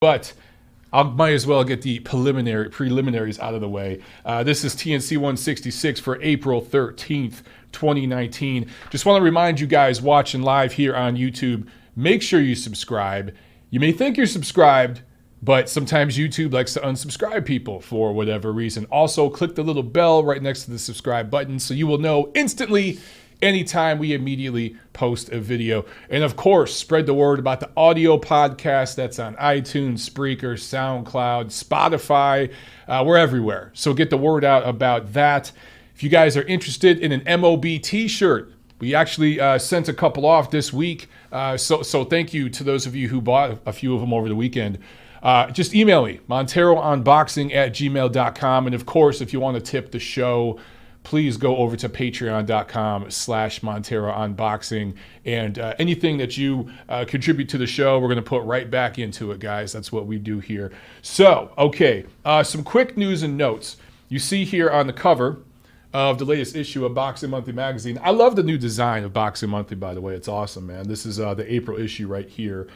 But I might as well get the preliminaries out of the way. This is TNC 166 for April 13th, 2019. Just want to remind you guys watching live here on YouTube, make sure you subscribe. You may think you're subscribed, but sometimes YouTube likes to unsubscribe people for whatever reason. Also, click the little bell right next to the subscribe button so you will know instantly anytime we immediately post a video. And of course, spread the word about the audio podcast that's on iTunes, Spreaker, SoundCloud, Spotify. We're everywhere. So get the word out about that. If you guys are interested in an MOB t-shirt, we actually sent a couple off this week. So thank you to those of you who bought a few of them over the weekend. Just email me, monterounboxing@gmail.com. And of course, if you want to tip the show, please go over to patreon.com/MonteroUnboxing. And anything that you contribute to the show, we're going to put right back into it, guys. That's what we do here. So, okay, some quick news and notes. You see here on the cover of the latest issue of Boxing Monthly magazine. I love the new design of Boxing Monthly, by the way. It's awesome, man. This is the April issue right here.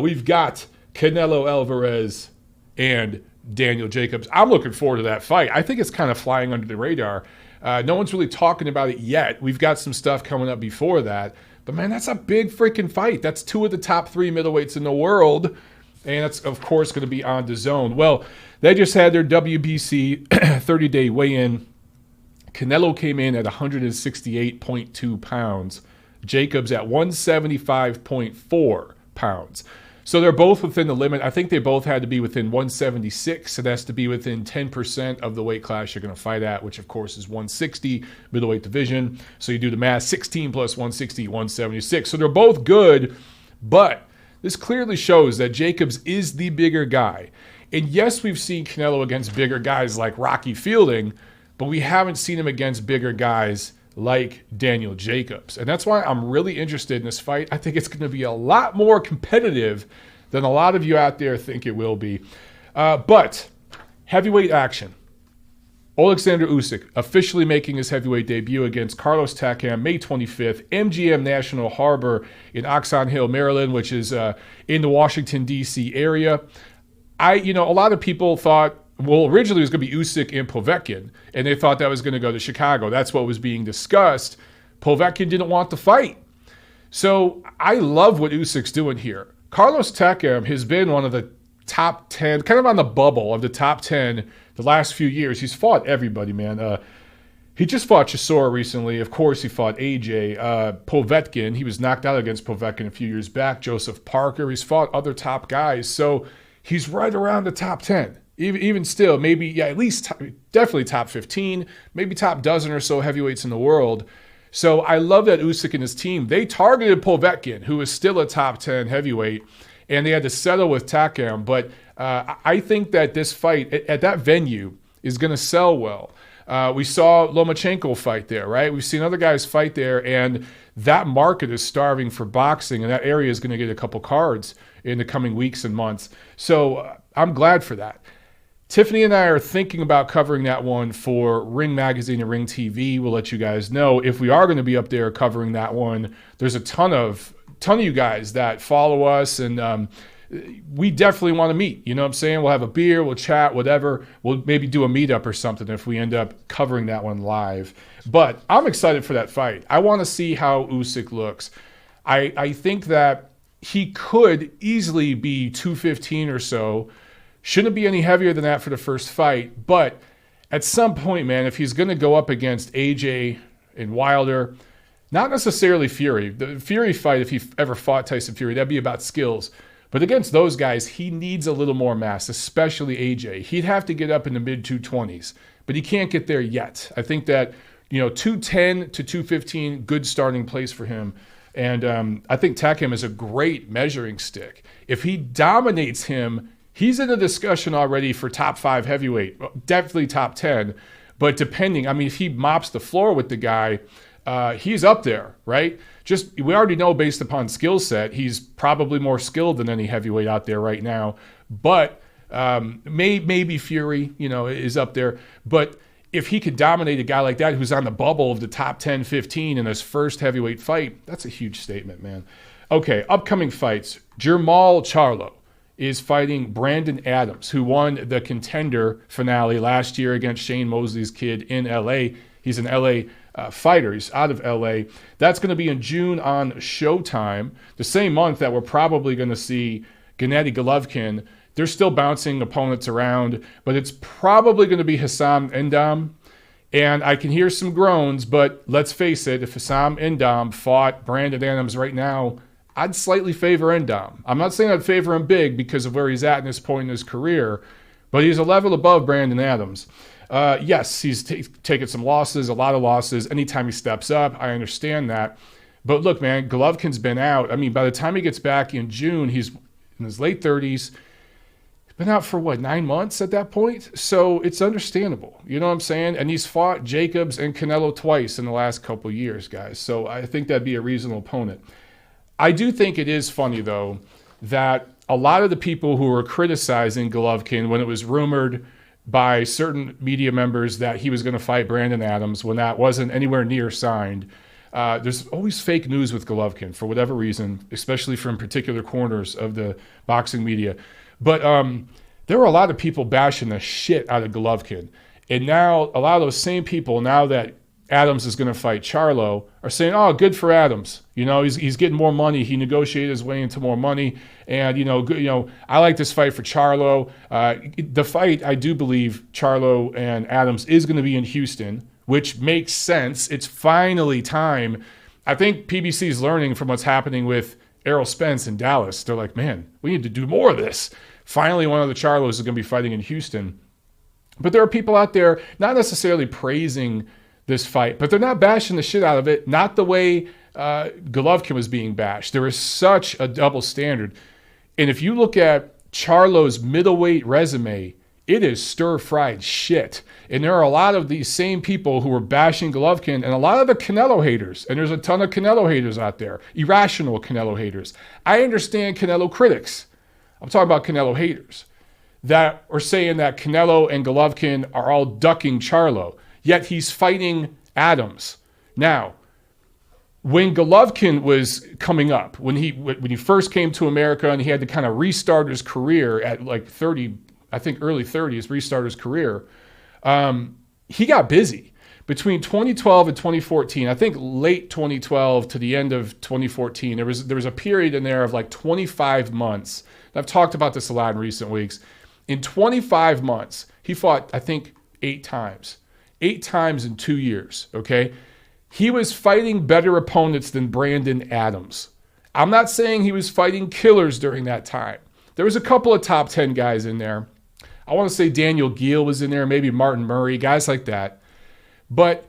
We've got Canelo Alvarez and Daniel Jacobs. I'm looking forward to that fight. I think it's kind of flying under the radar. No one's really talking about it yet. We've got some stuff coming up before that. But, man, that's a big freaking fight. That's two of the top three middleweights in the world. And that's, of course, going to be on DAZN. Well, they just had their WBC 30-day weigh-in. Canelo came in at 168.2 pounds. Jacobs at 175.4 pounds. So they're both within the limit. I think they both had to be within 176. So that's to be within 10% of the weight class you're going to fight at, which, of course, is 160, middleweight division. So you do the math, 16 plus 160, 176. So they're both good, but this clearly shows that Jacobs is the bigger guy. And yes, we've seen Canelo against bigger guys like Rocky Fielding, but we haven't seen him against bigger guys like Daniel Jacobs. And that's why I'm really interested in this fight. I think it's going to be a lot more competitive than a lot of you out there think it will be. But heavyweight action. Oleksandr Usyk officially making his heavyweight debut against Carlos Takam May 25th, MGM National Harbor in Oxon Hill, Maryland, which is in the Washington, D.C. area. A lot of people thought, well, originally it was going to be Usyk and Povetkin, and they thought that was going to go to Chicago. That's what was being discussed. Povetkin didn't want the fight. So I love what Usyk's doing here. Carlos Takam has been one of the top 10, kind of on the bubble of the top 10 the last few years. He's fought everybody, man. He just fought Chisora recently. Of course, he fought AJ. Povetkin, he was knocked out against Povetkin a few years back. Joseph Parker, he's fought other top guys. So he's right around the top 10. Even still, maybe, at least definitely top 15, maybe top dozen or so heavyweights in the world. So I love that Usyk and his team, they targeted Povetkin, who is still a top 10 heavyweight, and they had to settle with Takam. But I think that this fight at that venue is going to sell well. We saw Lomachenko fight there, right? We've seen other guys fight there, and that market is starving for boxing, and that area is going to get a couple cards in the coming weeks and months. So I'm glad for that. Tiffany and I are thinking about covering that one for Ring Magazine and Ring TV. We'll let you guys know if we are going to be up there covering that one. There's a ton of you guys that follow us, and we definitely want to meet. You know what I'm saying? We'll have a beer, we'll chat, whatever. We'll maybe do a meetup or something if we end up covering that one live. But I'm excited for that fight. I want to see how Usyk looks. I think that he could easily be 215 or so. Shouldn't be any heavier than that for the first fight. But at some point, man, if he's going to go up against AJ and Wilder, not necessarily Fury. The Fury fight, if he ever fought Tyson Fury, that'd be about skills. But against those guys, he needs a little more mass, especially AJ. He'd have to get up in the mid-220s, but he can't get there yet. I think that, 210 to 215, good starting place for him. And I think Takam is a great measuring stick. If he dominates him, he's in a discussion already for top 5 heavyweight, definitely top 10. But depending, if he mops the floor with the guy, he's up there, right? We already know based upon skill set, he's probably more skilled than any heavyweight out there right now. But maybe Fury, is up there. But if he could dominate a guy like that who's on the bubble of the top 10, 15 in his first heavyweight fight, that's a huge statement, man. Okay, upcoming fights. Jermall Charlo is fighting Brandon Adams, who won the Contender finale last year against Shane Mosley's kid in LA. He's an LA fighter. He's out of LA. That's going to be in June on Showtime, the same month that we're probably going to see Gennady Golovkin. They're still bouncing opponents around, but it's probably going to be Hassam Endam. And I can hear some groans, but let's face it, if Hassam Endam fought Brandon Adams right now, I'd slightly favor Endam. I'm not saying I'd favor him big because of where he's at in this point in his career, but he's a level above Brandon Adams. Yes, he's taken some losses, a lot of losses. Anytime he steps up, I understand that. But look, man, Golovkin's been out. I mean, by the time he gets back in June, he's in his late 30s. Been out for, 9 months at that point? So it's understandable. You know what I'm saying? And he's fought Jacobs and Canelo twice in the last couple of years, guys. So I think that'd be a reasonable opponent. I do think it is funny, though, that a lot of the people who were criticizing Golovkin when it was rumored by certain media members that he was going to fight Brandon Adams when that wasn't anywhere near signed, there's always fake news with Golovkin for whatever reason, especially from particular corners of the boxing media. But there were a lot of people bashing the shit out of Golovkin. And now a lot of those same people, now that Adams is going to fight Charlo, are saying, oh, good for Adams. You know, he's getting more money. He negotiated his way into more money. And, I like this fight for Charlo. The fight, I do believe Charlo and Adams is going to be in Houston, which makes sense. It's finally time. I think PBC is learning from what's happening with Errol Spence in Dallas. They're like, man, we need to do more of this. Finally, one of the Charlos is going to be fighting in Houston. But there are people out there not necessarily praising this fight, but they're not bashing the shit out of it, not the way Golovkin was being bashed. There is such a double standard. And if you look at Charlo's middleweight resume, it is stir-fried shit. And there are a lot of these same people who were bashing Golovkin and a lot of the Canelo haters. And there's a ton of Canelo haters out there, irrational Canelo haters. I understand Canelo critics. I'm talking about Canelo haters that are saying that Canelo and Golovkin are all ducking Charlo, yet he's fighting Adams. Now, when Golovkin was coming up, when he first came to America and he had to kind of restart his career at like 30, I think early 30s, restart his career, he got busy. Between 2012 and 2014, I think late 2012 to the end of 2014, there was a period in there of like 25 months. I've talked about this a lot in recent weeks. In 25 months, he fought, I think, 8 times. 8 times in 2 years, okay? He was fighting better opponents than Brandon Adams. I'm not saying he was fighting killers during that time. There was a couple of top 10 guys in there. I want to say Daniel Geale was in there, maybe Martin Murray, guys like that. But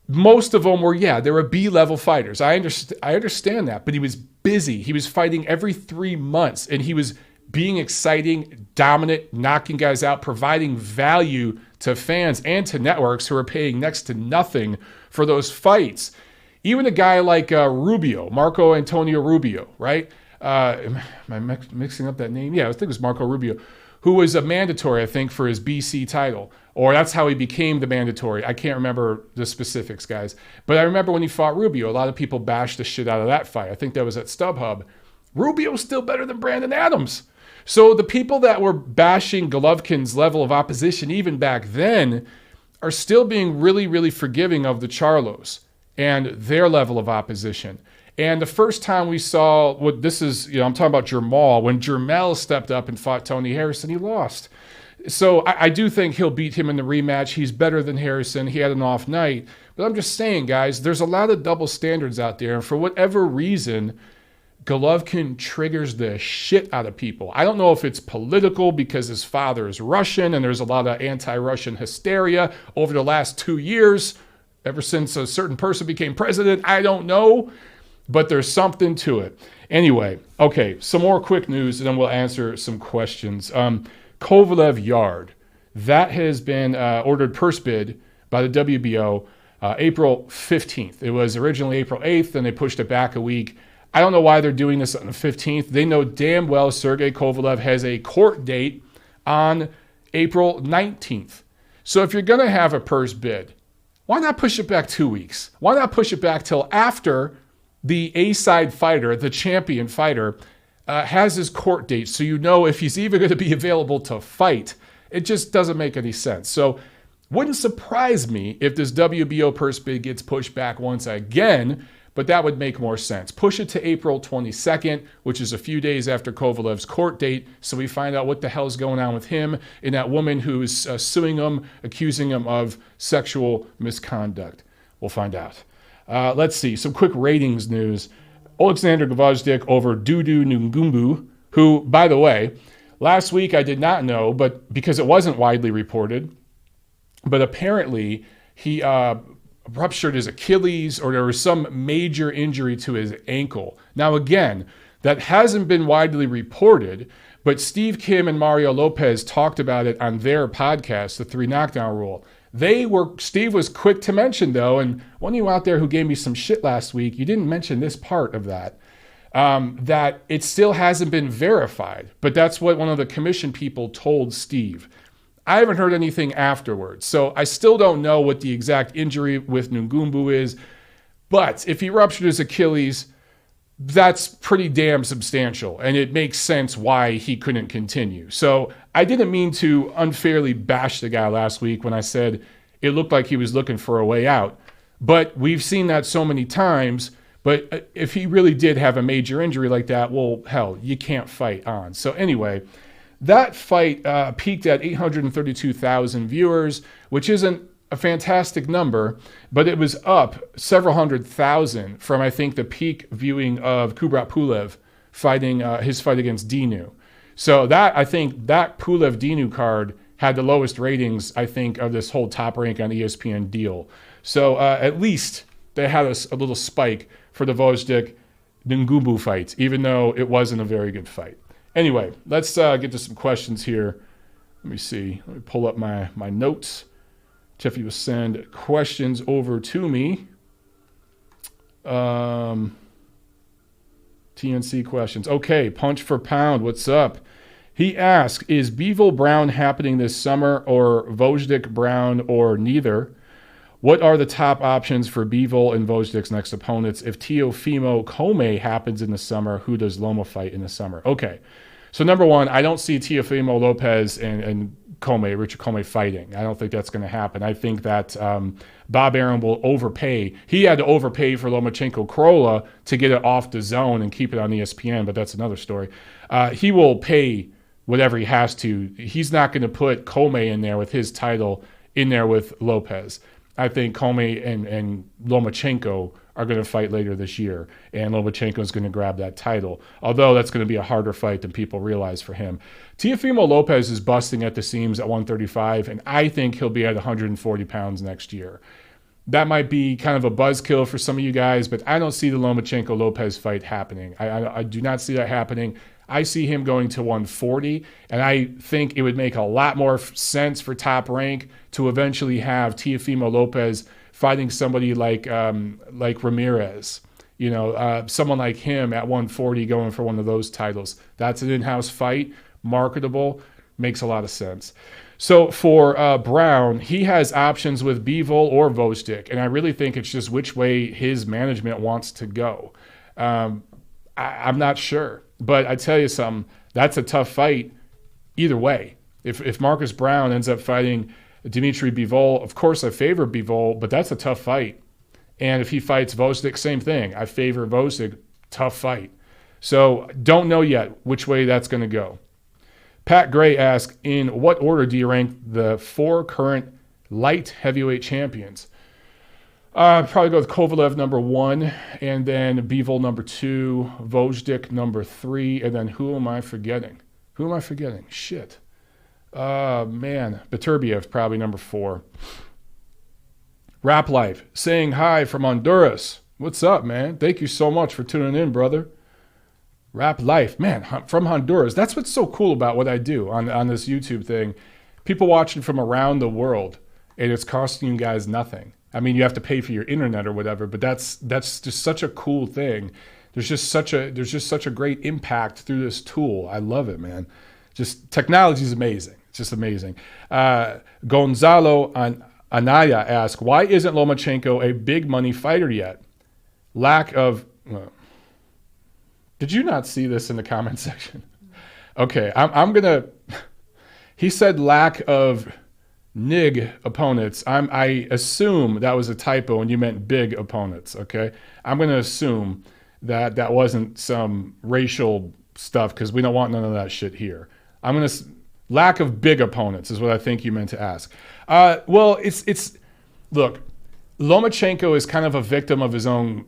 most of them were, they were B-level fighters. I understand that, but he was busy. He was fighting every 3 months, and he was being exciting, dominant, knocking guys out, providing value to fans and to networks who are paying next to nothing for those fights. Even a guy like Rubio, Marco Antonio Rubio, right? Am I mixing up that name? Yeah, I think it was Marco Rubio, who was a mandatory, I think, for his BC title. Or that's how he became the mandatory. I can't remember the specifics, guys. But I remember when he fought Rubio, a lot of people bashed the shit out of that fight. I think that was at StubHub. Rubio's still better than Brandon Adams. So the people that were bashing Golovkin's level of opposition even back then are still being really, really forgiving of the Charlos and their level of opposition. And the first time we saw what this is, I'm talking about Jermall. When Jermell stepped up and fought Tony Harrison, he lost. So I do think he'll beat him in the rematch. He's better than Harrison. He had an off night. But I'm just saying, guys, there's a lot of double standards out there. And for whatever reason, Golovkin triggers the shit out of people. I don't know if it's political because his father is Russian and there's a lot of anti-Russian hysteria over the last 2 years, ever since a certain person became president. I don't know, but there's something to it. Anyway, okay, some more quick news and then we'll answer some questions. Kovalev Yard, that has been ordered purse bid by the WBO April 15th. It was originally April 8th and they pushed it back a week. I don't know why they're doing this on the 15th. They know damn well Sergey Kovalev has a court date on April 19th. So if you're going to have a purse bid, why not push it back 2 weeks? Why not push it back till after the A-side fighter, the champion fighter, has his court date, so you know if he's even going to be available to fight. It just doesn't make any sense. So wouldn't surprise me if this WBO purse bid gets pushed back once again, but that would make more sense. Push it to April 22nd, which is a few days after Kovalev's court date, so we find out what the hell's going on with him and that woman who's suing him, accusing him of sexual misconduct. We'll find out. Let's see, some quick ratings news. Oleksandr Usyk over Dudu Ngumbu, who, by the way, last week I did not know, but because it wasn't widely reported, but apparently he ruptured his Achilles, or there was some major injury to his ankle. Now, again, that hasn't been widely reported, but Steve Kim and Mario Lopez talked about it on their podcast, The 3 Knockdown Rule. Steve was quick to mention, though, and one of you out there who gave me some shit last week, you didn't mention this part of that, that it still hasn't been verified. But that's what one of the commission people told Steve. I haven't heard anything afterwards, so I still don't know what the exact injury with Ngumbu is. But if he ruptured his Achilles, that's pretty damn substantial, and it makes sense why he couldn't continue. So I didn't mean to unfairly bash the guy last week when I said it looked like he was looking for a way out. But we've seen that so many times. But if he really did have a major injury like that, well, hell, you can't fight on. So anyway, that fight peaked at 832,000 viewers, which isn't a fantastic number, but it was up several hundred thousand from, I think, the peak viewing of Kubrat Pulev fighting his fight against Dinu. So I think that Pulev-Dinu card had the lowest ratings, I think, of this whole Top Rank on ESPN deal. So at least they had a little spike for the Usyk-Ngumbu fight, even though it wasn't a very good fight. Anyway, let's get to some questions here. Let me see. Let me pull up my notes. Tiffany will send questions over to me. TNC questions. Okay, Punch for Pound, what's up? He asks, is Bivol Brown happening this summer, or Usyk Brown, or neither? What are the top options for Bivol and Usyk next opponents? If Teofimo Kome happens in the summer, who does Loma fight in the summer? Okay, so number one, I don't see Teofimo Lopez and Richard Kome fighting. I don't think that's going to happen. I think that Bob Arum will overpay. He had to overpay for Lomachenko Crolla to get it off the zone and keep it on ESPN, but that's another story. He will pay whatever he has to. He's not going to put Kome in there with his title in there with Lopez. I think Kome and Lomachenko are going to fight later this year, and Lomachenko is going to grab that title, although that's going to be a harder fight than people realize for him. Teofimo Lopez is busting at the seams at 135, and I think he'll be at 140 pounds next year. That might be kind of a buzzkill for some of you guys, but I don't see the Lomachenko-Lopez fight happening. I do not see that happening. I see him going to 140, and I think it would make a lot more sense for Top Rank to eventually have Teofimo Lopez fighting somebody like Ramirez, someone like him at 140 going for one of those titles. That's an in-house fight, marketable, makes a lot of sense. So for Brown, he has options with Bivol or Usyk, and I really think it's just which way his management wants to go. I'm not sure, but I tell you something, that's a tough fight either way. If Marcus Brown ends up fighting Dmitry Bivol, of course I favor Bivol, but that's a tough fight. And if he fights Usyk, same thing. I favor Usyk, tough fight. So don't know yet which way that's going to go. Pat Gray asks, in what order do you rank the 4 current light heavyweight champions? Probably go with Kovalev number 1, and then Bivol number 2, Usyk number 3, and then who am I forgetting? Shit. Beterbiev probably number 4. Rap Life saying hi from Honduras. What's up, man? Thank you so much for tuning in, brother. Rap Life, man, from Honduras. That's what's so cool about what I do on this YouTube thing. People watching from around the world, and it's costing you guys nothing. I mean, you have to pay for your internet or whatever, but that's just such a cool thing. There's just such a great impact through this tool. I love it, man. Just technology is amazing. It's just amazing. Gonzalo Anaya asks, why isn't Lomachenko a big money fighter yet? Lack of Did you not see this in the comment section? Okay, I'm gonna. He said lack of nig opponents. I assume that was a typo and you meant big opponents. Okay, I'm gonna assume that wasn't some racial stuff because we don't want none of that shit here. Lack of big opponents is what I think you meant to ask. Well, it's look, Lomachenko is kind of a victim of his own.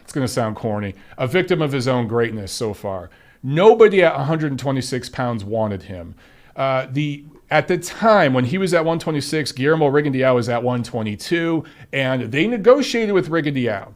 It's going to sound corny. A victim of his own greatness so far. Nobody at 126 pounds wanted him. At the time when he was at 126, Guillermo Rigondeaux was at 122, and they negotiated with Rigondeaux.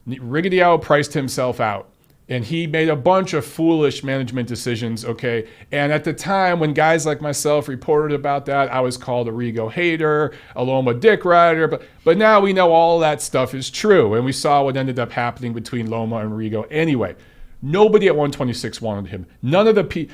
Rigondeaux priced himself out, and he made a bunch of foolish management decisions, okay? And at the time when guys like myself reported about that, I was called a Rigo hater, a Loma dick rider, but now we know all that stuff is true, and we saw what ended up happening between Loma and Rigo. Anyway, nobody at 126 wanted him. None of the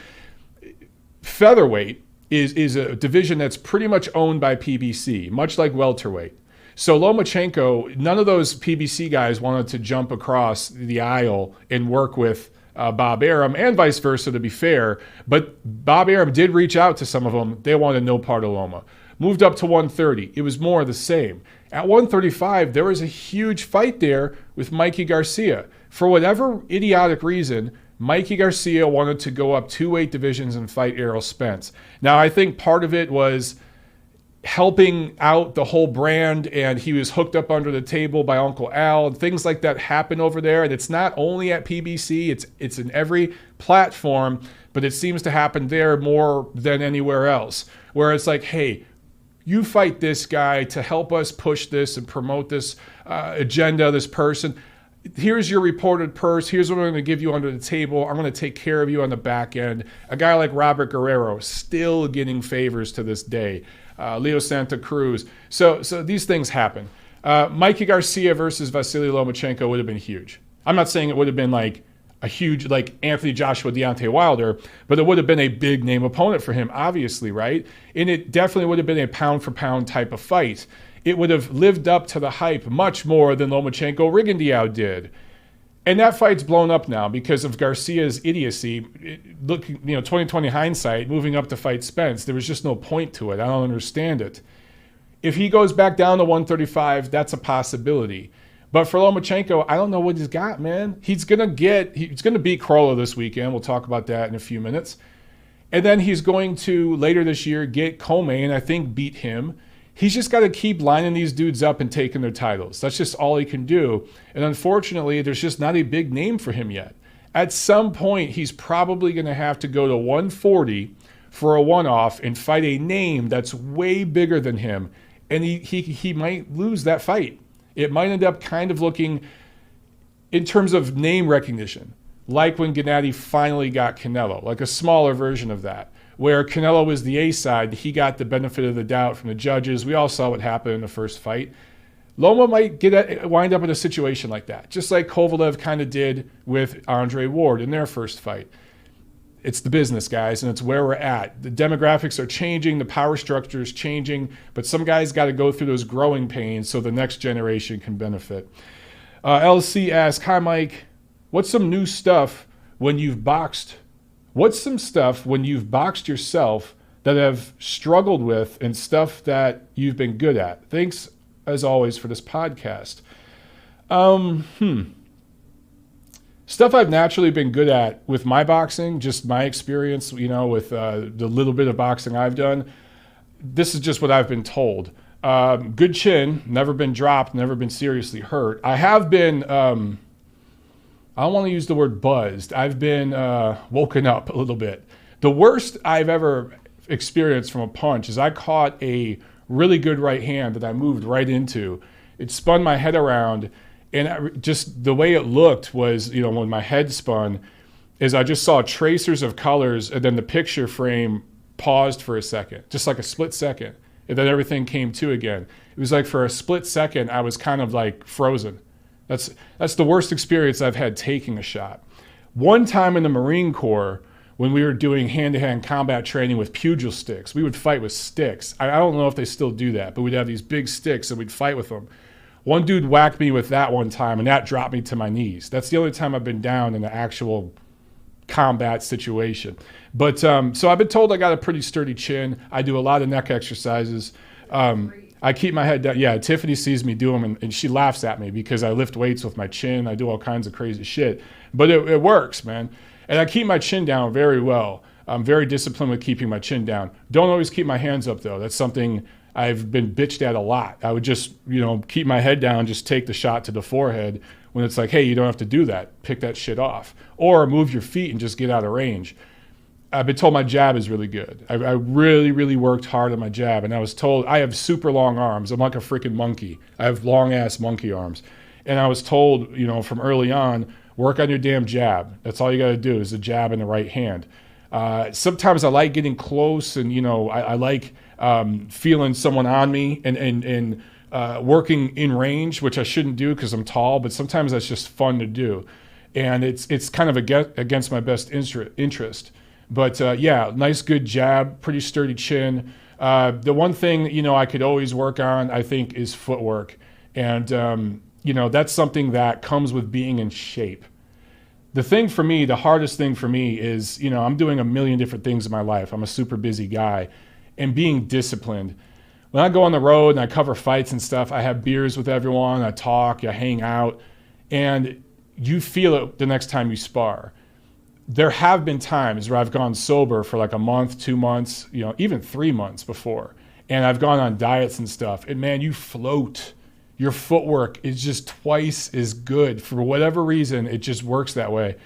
featherweight is a division that's pretty much owned by PBC, much like welterweight. So Lomachenko, none of those PBC guys wanted to jump across the aisle and work with Bob Arum, and vice versa, to be fair. But Bob Arum did reach out to some of them. They wanted no part of Loma. Moved up to 130. It was more of the same. At 135, there was a huge fight there with Mikey Garcia. For whatever idiotic reason, Mikey Garcia wanted to go up 2 weight divisions and fight Errol Spence. Now, I think part of it was helping out the whole brand, and he was hooked up under the table by Uncle Al, and things like that happen over there. And it's not only at PBC, it's in every platform, but it seems to happen there more than anywhere else, where it's like, hey, you fight this guy to help us push this and promote this agenda, this person. Here's your reported purse. Here's what I'm going to give you under the table. I'm going to take care of you on the back end. A guy like Robert Guerrero still getting favors to this day. Leo Santa Cruz. So these things happen. Mikey Garcia versus Vasiliy Lomachenko would have been huge. I'm not saying it would have been like a huge, like Anthony Joshua, Deontay Wilder, but it would have been a big name opponent for him, obviously, right? And it definitely would have been a pound for pound type of fight. It would have lived up to the hype much more than Lomachenko-Rigondeaux did. And that fight's blown up now because of Garcia's idiocy. Looking, 2020 hindsight, moving up to fight Spence, there was just no point to it. I don't understand it. If he goes back down to 135, that's a possibility. But for Lomachenko, I don't know what he's got, man. He's gonna beat Crolla this weekend. We'll talk about that in a few minutes. And then he's going to, later this year, get Comey and I think beat him. He's just got to keep lining these dudes up and taking their titles. That's just all he can do. And unfortunately, there's just not a big name for him yet. At some point, he's probably going to have to go to 140 for a one-off and fight a name that's way bigger than him. And he might lose that fight. It might end up kind of looking, in terms of name recognition, like when Gennady finally got Canelo, like a smaller version of that. Where Canelo was the A side, he got the benefit of the doubt from the judges. We all saw what happened in the first fight. Loma might wind up in a situation like that, just like Kovalev kind of did with Andre Ward in their first fight. It's the business, guys, and it's where we're at. The demographics are changing, the power structure is changing, but some guys got to go through those growing pains so the next generation can benefit. LC asks, hi, Mike, what's some new stuff when you've boxed? What's some stuff when you've boxed yourself that have struggled with and stuff that you've been good at? Thanks, as always, for this podcast. Stuff I've naturally been good at with my boxing, just my experience, with the little bit of boxing I've done. This is just what I've been told. Good chin, never been dropped, never been seriously hurt. I have been... I don't want to use the word buzzed. I've been woken up a little bit. The worst I've ever experienced from a punch is I caught a really good right hand that I moved right into. It spun my head around, and just the way it looked was, when my head spun, is I just saw tracers of colors, and then the picture frame paused for a second, just like a split second, and then everything came to again. It was like for a split second, I was kind of like frozen. That's the worst experience I've had taking a shot. One time in the Marine Corps, when we were doing hand-to-hand combat training with pugil sticks, we would fight with sticks. I don't know if they still do that, but we'd have these big sticks and we'd fight with them. One dude whacked me with that one time, and that dropped me to my knees. That's the only time I've been down in an actual combat situation. But so I've been told I got a pretty sturdy chin. I do a lot of neck exercises. I keep my head down. Yeah, Tiffany sees me do them, and she laughs at me because I lift weights with my chin. I do all kinds of crazy shit. But it works, man. And I keep my chin down very well. I'm very disciplined with keeping my chin down. Don't always keep my hands up, though. That's something I've been bitched at a lot. I would just, keep my head down, just take the shot to the forehead when it's like, hey, you don't have to do that. Pick that shit off. Or move your feet and just get out of range. I've been told my jab is really good. I really, really worked hard on my jab, and I was told I have super long arms. I'm like a freaking monkey. I have long-ass monkey arms. And I was told, from early on, work on your damn jab. That's all you got to do is a jab in the right hand. Sometimes I like getting close, and, I like feeling someone on me and working in range, which I shouldn't do because I'm tall, but sometimes that's just fun to do. And it's kind of against my best interest. But nice good jab, pretty sturdy chin. The one thing, I could always work on, I think, is footwork. And, that's something that comes with being in shape. The thing for me, the hardest thing for me is, I'm doing a million different things in my life. I'm a super busy guy. And being disciplined. When I go on the road and I cover fights and stuff, I have beers with everyone, I talk, I hang out, and you feel it the next time you spar. There have been times where I've gone sober for like a month, 2 months, even 3 months before. And I've gone on diets and stuff. And man, you float. Your footwork is just twice as good. For whatever reason, it just works that way.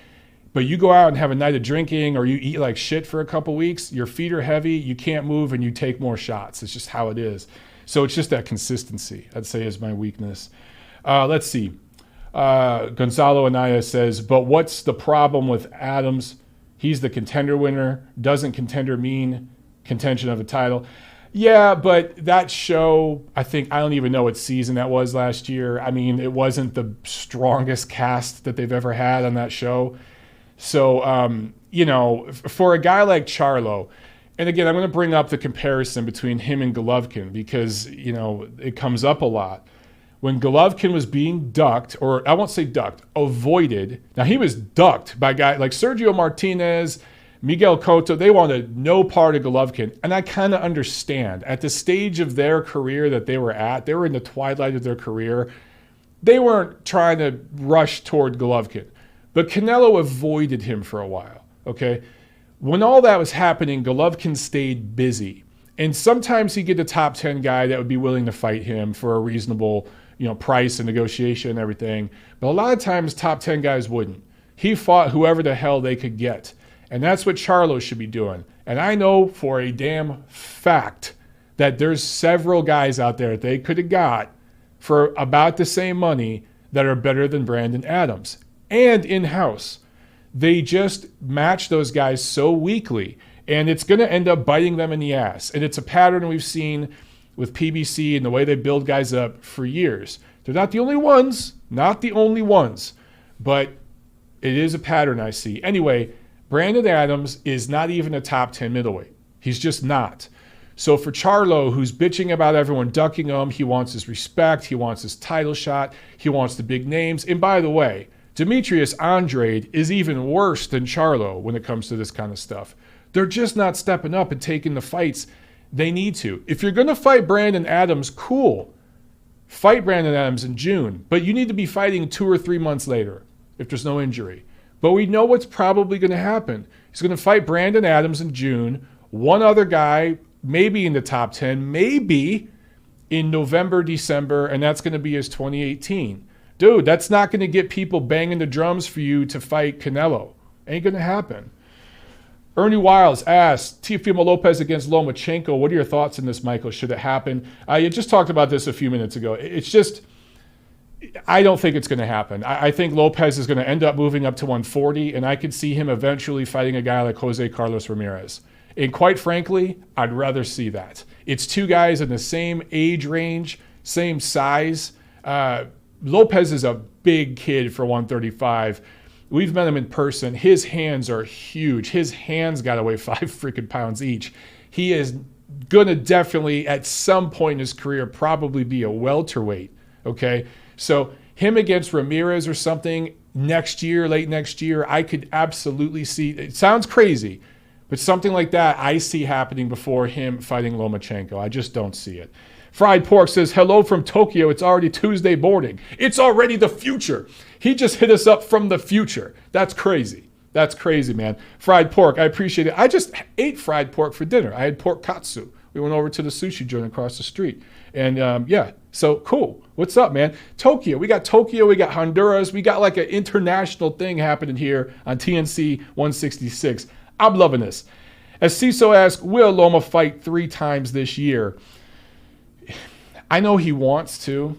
But you go out and have a night of drinking or you eat like shit for a couple weeks, your feet are heavy, you can't move, and you take more shots. It's just how it is. So it's just that consistency, I'd say, is my weakness. Let's see. Gonzalo Anaya says, but what's the problem with Adams? He's the contender winner. Doesn't contender mean contention of a title? Yeah, but that show, I don't even know what season that was last year. I mean, it wasn't the strongest cast that they've ever had on that show. So, for a guy like Charlo, and again, I'm going to bring up the comparison between him and Golovkin because, it comes up a lot. When Golovkin was being ducked, or I won't say ducked, avoided. Now, he was ducked by guys like Sergio Martinez, Miguel Cotto. They wanted no part of Golovkin. And I kind of understand. At the stage of their career that they were at, they were in the twilight of their career. They weren't trying to rush toward Golovkin. But Canelo avoided him for a while, okay? When all that was happening, Golovkin stayed busy. And sometimes he'd get a top 10 guy that would be willing to fight him for a reasonable price and negotiation and everything. But a lot of times, top 10 guys wouldn't. He fought whoever the hell they could get. And that's what Charlo should be doing. And I know for a damn fact that there's several guys out there that they could have got for about the same money that are better than Brandon Adams. And in-house. They just match those guys so weakly. And it's going to end up biting them in the ass. And it's a pattern we've seen with PBC and the way they build guys up for years. They're not the only ones. But it is a pattern I see. Anyway, Brandon Adams is not even a top 10 middleweight. He's just not. So for Charlo, who's bitching about everyone ducking him, he wants his respect, he wants his title shot, he wants the big names. And by the way, Demetrius Andrade is even worse than Charlo when it comes to this kind of stuff. They're just not stepping up and taking the fights they need to. If you're going to fight Brandon Adams, cool. Fight Brandon Adams in June. But you need to be fighting 2 or 3 months later if there's no injury. But we know what's probably going to happen. He's going to fight Brandon Adams in June. One other guy, maybe in the top 10, maybe in November, December, and that's going to be his 2018. Dude, that's not going to get people banging the drums for you to fight Canelo. Ain't going to happen. Ernie Wiles asked, Teofimo Lopez against Lomachenko. What are your thoughts on this, Michael? Should it happen? You just talked about this a few minutes ago. It's just, I don't think it's going to happen. I think Lopez is going to end up moving up to 140, and I could see him eventually fighting a guy like Jose Carlos Ramirez. And quite frankly, I'd rather see that. It's two guys in the same age range, same size. Lopez is a big kid for 135. We've met him in person. His hands are huge. His hands got to weigh 5 freaking pounds each. He is going to definitely, at some point in his career, probably be a welterweight, okay? So him against Ramirez or something, next year, late next year, I could absolutely see, it sounds crazy, but something like that I see happening before him fighting Lomachenko. I just don't see it. Fried Pork says, hello from Tokyo. It's already Tuesday morning. It's already the future. He just hit us up from the future. That's crazy. That's crazy, man. Fried Pork, I appreciate it. I just ate fried pork for dinner. I had pork katsu. We went over to the sushi joint across the street. And yeah, so cool. What's up, man? Tokyo. We got Honduras. We got like an international thing happening here on TNC 166. I'm loving this. As CISO asks, will Loma fight 3 times this year? I know he wants to.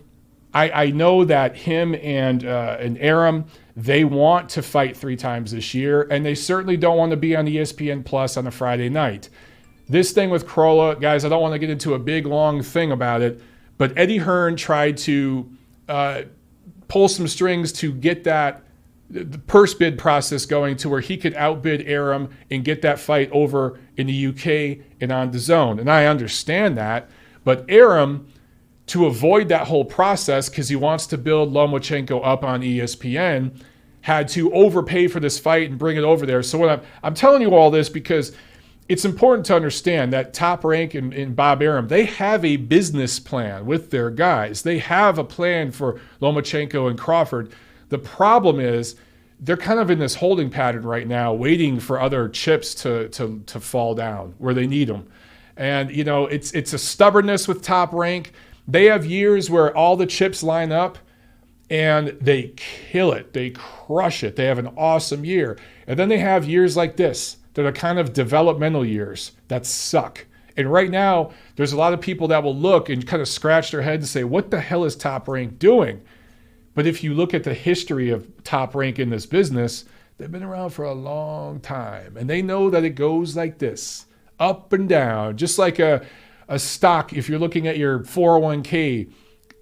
I know that him and Arum, they want to fight 3 times this year, and they certainly don't want to be on ESPN Plus on a Friday night. This thing with Crolla, guys, I don't want to get into a big, long thing about it, but Eddie Hearn tried to pull some strings to get the purse bid process going to where he could outbid Arum and get that fight over in the UK and on DAZN. And I understand that, but Arum, to avoid that whole process, because he wants to build Lomachenko up on ESPN, had to overpay for this fight and bring it over there. So what I'm telling you all this because it's important to understand that Top Rank and Bob Arum, they have a business plan with their guys. They have a plan for Lomachenko and Crawford. The problem is they're kind of in this holding pattern right now, waiting for other chips to fall down where they need them. And, you know, it's a stubbornness with Top Rank. They have years where all the chips line up and they kill it. They crush it. They have an awesome year. And then they have years like this that are kind of developmental years that suck. And right now, there's a lot of people that will look and kind of scratch their head and say, what the hell is Top Rank doing? But if you look at the history of Top Rank in this business, they've been around for a long time. And they know that it goes like this, up and down, just like a stock. If you're looking at your 401k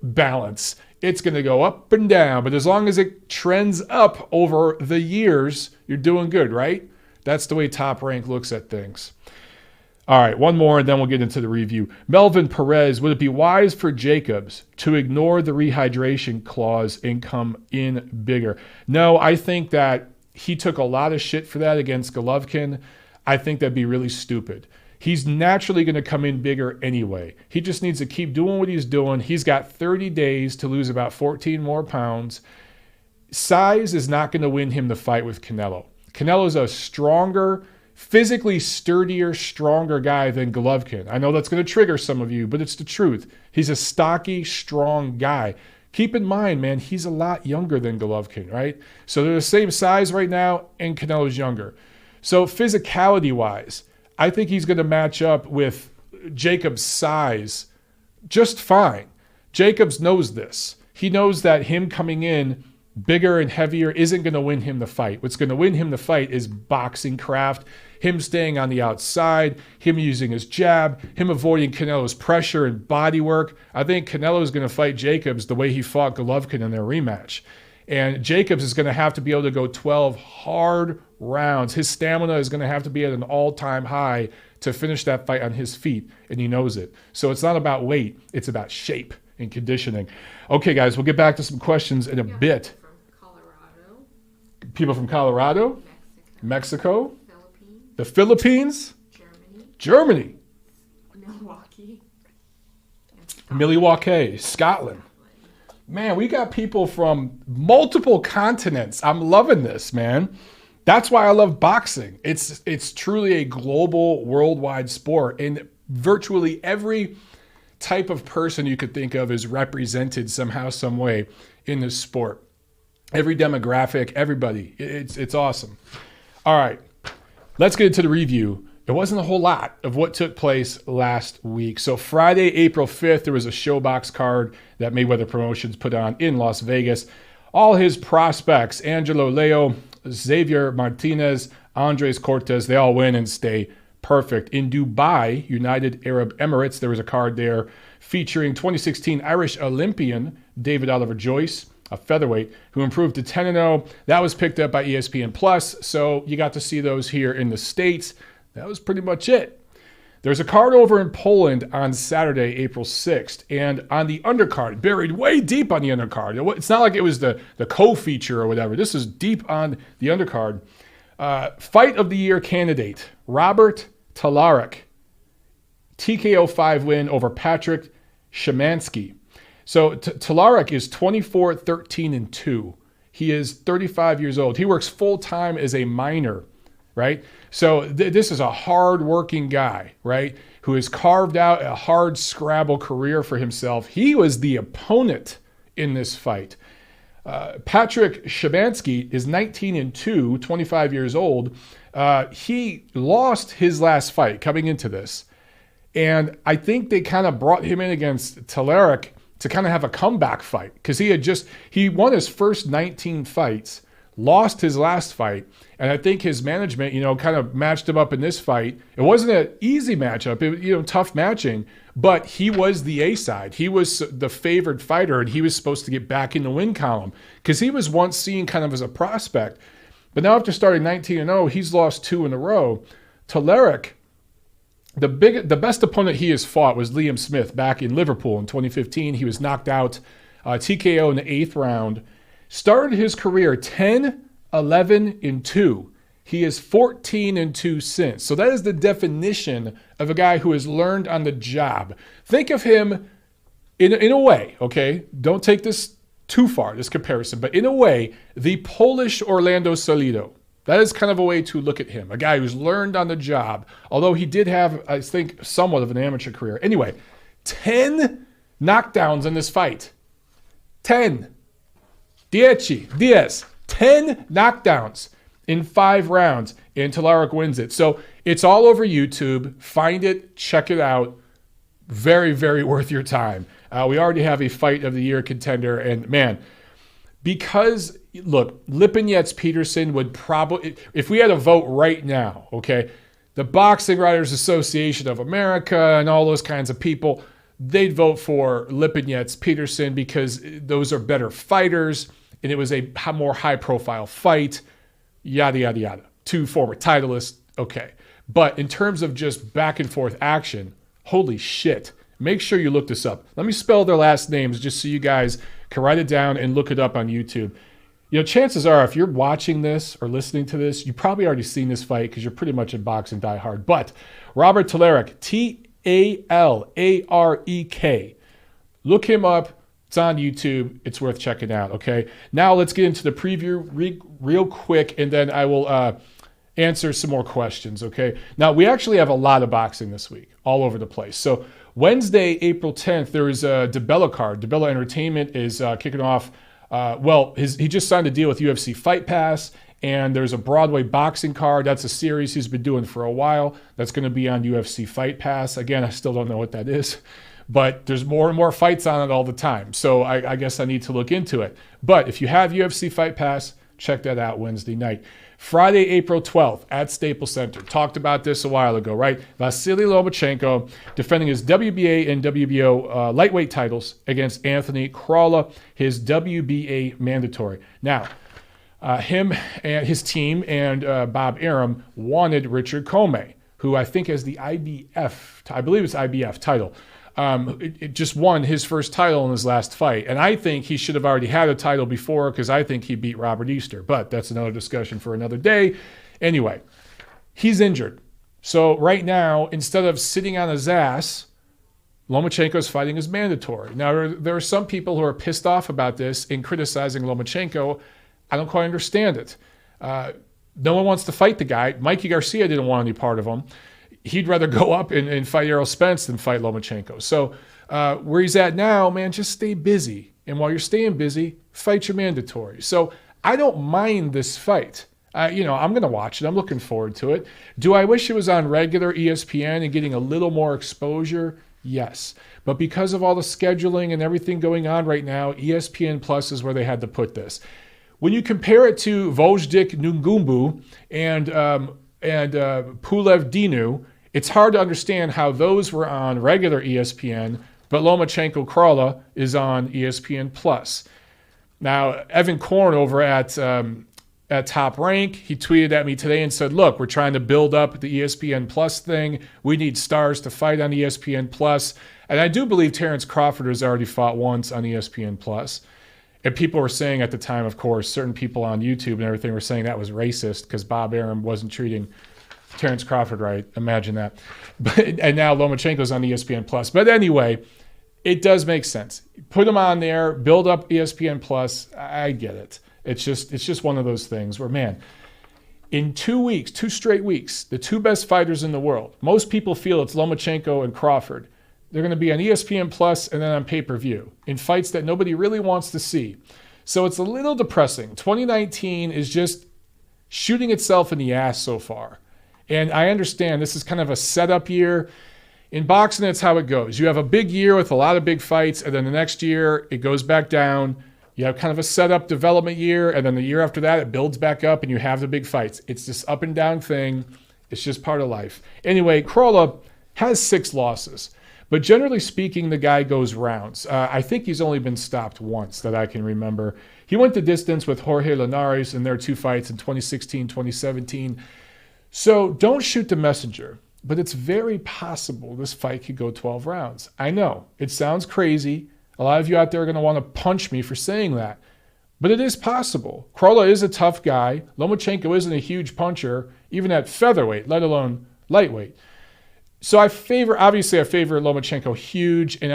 balance, it's going to go up and down. But as long as it trends up over the years, you're doing good, right? That's the way Top Rank looks at things. All right, one more, and then we'll get into the review. Melvin Perez, would it be wise for Jacobs to ignore the rehydration clause and come in bigger? No, I think that he took a lot of shit for that against Golovkin. I think that'd be really stupid. He's naturally going to come in bigger anyway. He just needs to keep doing what he's doing. He's got 30 days to lose about 14 more pounds. Size is not going to win him the fight with Canelo. Canelo's a stronger, physically sturdier, stronger guy than Golovkin. I know that's going to trigger some of you, but it's the truth. He's a stocky, strong guy. Keep in mind, man, he's a lot younger than Golovkin, right? So they're the same size right now, and Canelo's younger. So physicality-wise, I think he's going to match up with Jacobs' size just fine. Jacobs knows this. He knows that him coming in bigger and heavier isn't going to win him the fight. What's going to win him the fight is boxing craft, him staying on the outside, him using his jab, him avoiding Canelo's pressure and body work. I think Canelo is going to fight Jacobs the way he fought Golovkin in their rematch. And Jacobs is going to have to be able to go 12 hard rounds. His stamina is going to have to be at an all-time high to finish that fight on his feet, and he knows it. So it's not about weight. It's about shape and conditioning. Okay, guys, we'll get back to some questions in a bit. From Colorado. People from Colorado? Mexico? Philippines. The Philippines? Germany. Milwaukee, Scotland. Man, we got people from multiple continents. I'm loving this, man. That's why I love boxing. It's truly a global, worldwide sport. And virtually every type of person you could think of is represented somehow, some way in this sport. Every demographic, everybody. It's awesome. All right, let's get into the review. There wasn't a whole lot of what took place last week. So Friday, April 5th, there was a ShoBox card that Mayweather Promotions put on in Las Vegas. All his prospects, Angelo Leo, Xavier Martinez, Andres Cortez, they all win and stay perfect. In Dubai, United Arab Emirates, there was a card there featuring 2016 Irish Olympian David Oliver Joyce, a featherweight, who improved to 10-0. That was picked up by ESPN Plus, so you got to see those here in the States. That was pretty much it. There's a card over in Poland on Saturday, April 6th, and on the undercard, buried way deep on the undercard. It's not like it was the co-feature or whatever. This is deep on the undercard. Fight of the year candidate, Robert Talarek. TKO 5 win over Patryk Szymakski. So Talarek is 24-13-2. He is 35 years old. He works full-time as a miner, right? So this is a hard-working guy, right, who has carved out a hard scrabble career for himself. He was the opponent in this fight. Patryk Szymakski is 19-2, 25 years old. He lost his last fight coming into this. And I think they kind of brought him in against Talarek to kind of have a comeback fight because he won his first 19 fights, lost his last fight, and I think his management, kind of matched him up in this fight. It wasn't an easy matchup, tough matching, but he was the A side. He was the favored fighter, and he was supposed to get back in the win column because he was once seen kind of as a prospect. But now after starting 19-0, he's lost 2 in a row. Talarek, the best opponent he has fought was Liam Smith back in Liverpool in 2015. He was knocked out TKO in the 8th round. Started his career 10-11-2. He is 14-2 since. So that is the definition of a guy who has learned on the job. Think of him in a way, okay? Don't take this too far, this comparison, but in a way, the Polish Orlando Salido. That is kind of a way to look at him, a guy who's learned on the job, although he did have, I think, somewhat of an amateur career. Anyway, 10 knockdowns in this fight. 10. 10 knockdowns in 5 rounds, and Talarek wins it. So it's all over YouTube. Find it, check it out. Very, very worth your time. We already have a fight of the year contender, and man, because, look, Lipinets-Peterson would probably, if we had a vote right now, okay, the Boxing Writers Association of America and all those kinds of people, they'd vote for Lipinets-Peterson because those are better fighters, and it was a more high-profile fight, yada, yada, yada. 2 former titleists, okay. But in terms of just back-and-forth action, holy shit. Make sure you look this up. Let me spell their last names just so you guys can write it down and look it up on YouTube. Chances are if you're watching this or listening to this, you've probably already seen this fight because you're pretty much a boxing diehard. But Robert Talarek, Talarek. Look him up. It's on YouTube. It's worth checking out, okay? Now let's get into the preview real quick, and then I will answer some more questions, okay? Now, we actually have a lot of boxing this week, all over the place. So Wednesday, April 10th, there is a DiBella card. DiBella Entertainment is kicking off. He just signed a deal with UFC Fight Pass, and there's a Broadway boxing card. That's a series he's been doing for a while. That's going to be on UFC Fight Pass. Again, I still don't know what that is, but there's more and more fights on it all the time. So I guess I need to look into it. But if you have UFC Fight Pass, check that out Wednesday night. Friday, April 12th at Staples Center. Talked about this a while ago, right? Vasiliy Lomachenko defending his WBA and WBO lightweight titles against Anthony Crolla, his WBA mandatory. Now, him and his team and Bob Arum wanted Richard Commey, who I think has the IBF title. It just won his first title in his last fight. And I think he should have already had a title before because I think he beat Robert Easter. But that's another discussion for another day. Anyway, he's injured. So right now, instead of sitting on his ass, Lomachenko's fighting his mandatory. Now, there are some people who are pissed off about this and criticizing Lomachenko. I don't quite understand it. No one wants to fight the guy. Mikey Garcia didn't want any part of him. He'd rather go up and fight Errol Spence than fight Lomachenko. So where he's at now, man, just stay busy. And while you're staying busy, fight your mandatory. So I don't mind this fight. I'm going to watch it. I'm looking forward to it. Do I wish it was on regular ESPN and getting a little more exposure? Yes. But because of all the scheduling and everything going on right now, ESPN Plus is where they had to put this. When you compare it to Wojciech Ngumbu and Pulev Dinu, it's hard to understand how those were on regular ESPN, but Lomachenko Crolla is on ESPN Plus. Now, Evan Korn over at at Top Rank. He tweeted at me today and said, look, we're trying to build up the ESPN Plus thing. We need stars to fight on ESPN Plus. And I do believe Terrence Crawford has already fought once on ESPN Plus. And people were saying at the time, of course, certain people on YouTube and everything were saying that was racist because Bob Arum wasn't treating Terrence Crawford right. Imagine that. And now Lomachenko's on ESPN Plus. But anyway, it does make sense. Put them on there, build up ESPN Plus. I get it. It's just one of those things where, man, in 2 weeks, 2 straight weeks, the 2 best fighters in the world, most people feel it's Lomachenko and Crawford. They're going to be on ESPN Plus and then on pay-per-view in fights that nobody really wants to see. So it's a little depressing. 2019 is just shooting itself in the ass so far. And I understand this is kind of a setup year. In boxing, that's how it goes. You have a big year with a lot of big fights, and then the next year, it goes back down. You have kind of a setup development year, and then the year after that, it builds back up, and you have the big fights. It's this up and down thing. It's just part of life. Anyway, Crolla has 6 losses. But generally speaking, the guy goes rounds. I think he's only been stopped once that I can remember. He went the distance with Jorge Linares in their 2 fights in 2016, 2017. So don't shoot the messenger. But it's very possible this fight could go 12 rounds. I know, it sounds crazy. A lot of you out there are going to want to punch me for saying that. But it is possible. Crolla is a tough guy. Lomachenko isn't a huge puncher, even at featherweight, let alone lightweight. So I favor Lomachenko huge, and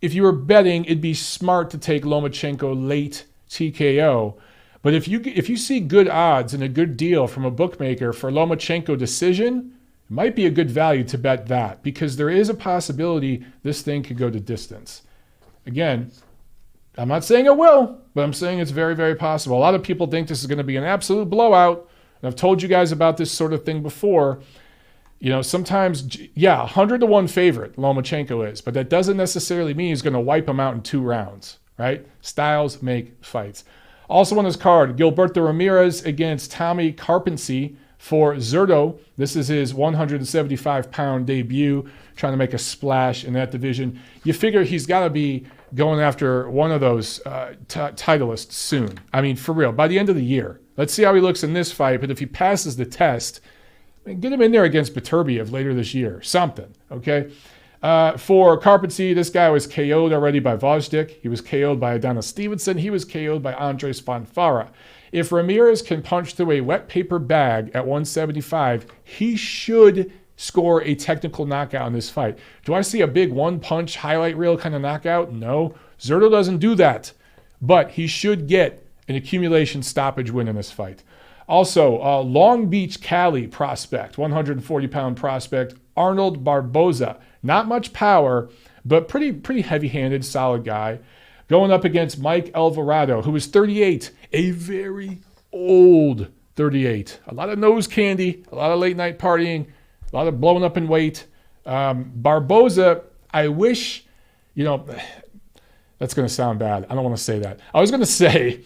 if you were betting, it'd be smart to take Lomachenko late TKO. But if you see good odds and a good deal from a bookmaker for Lomachenko decision, it might be a good value to bet that, because there is a possibility this thing could go to distance. Again, I'm not saying it will, but I'm saying it's very, very possible. A lot of people think this is going to be an absolute blowout, and I've told you guys about this sort of thing before. You know, sometimes, 100 to 1 favorite Lomachenko is, but that doesn't necessarily mean he's going to wipe him out in 2 rounds, right? Styles make fights. Also on his card, Gilberto Ramirez against Tommy Karpency for Zurdo. This is his 175-pound debut, trying to make a splash in that division. You figure he's got to be going after one of those titleists soon. I mean, for real, by the end of the year. Let's see how he looks in this fight, but if he passes the test, get him in there against Beterbiev later this year. Something, okay? For Karpency, this guy was KO'd already by Vosdik. He was KO'd by Adonis Stevenson. He was KO'd by Andres Fonfara. If Ramirez can punch through a wet paper bag at 175, he should score a technical knockout in this fight. Do I see a big one-punch highlight reel kind of knockout? No. Zurdo doesn't do that. But he should get an accumulation stoppage win in this fight. Also, Long Beach, Cali prospect, 140-pound prospect, Arnold Barboza. Not much power, but pretty heavy-handed, solid guy. Going up against Mike Alvarado, who is 38, a very old 38. A lot of nose candy, a lot of late-night partying, a lot of blowing up in weight. Barboza, I wish, that's going to sound bad. I don't want to say that. I was going to say,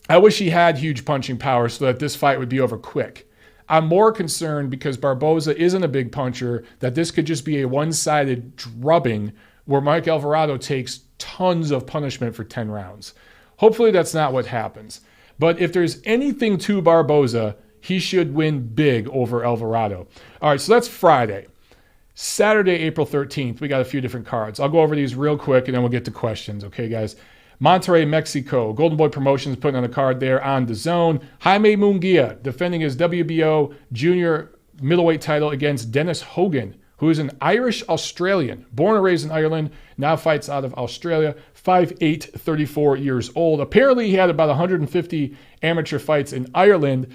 I wish he had huge punching power so that this fight would be over quick. I'm more concerned because Barboza isn't a big puncher, that this could just be a one-sided drubbing where Mike Alvarado takes tons of punishment for 10 rounds. Hopefully that's not what happens. But if there's anything to Barboza, he should win big over Alvarado. All right, so that's Friday. Saturday, April 13th, we got a few different cards. I'll go over these real quick and then we'll get to questions, okay, guys? Monterrey, Mexico. Golden Boy Promotions putting on a card there on DAZN. Jaime Jumguia defending his WBO junior middleweight title against Dennis Hoban, who is an Irish Australian, born and raised in Ireland, now fights out of Australia, 5'8", 34 years old. Apparently he had about 150 amateur fights in Ireland,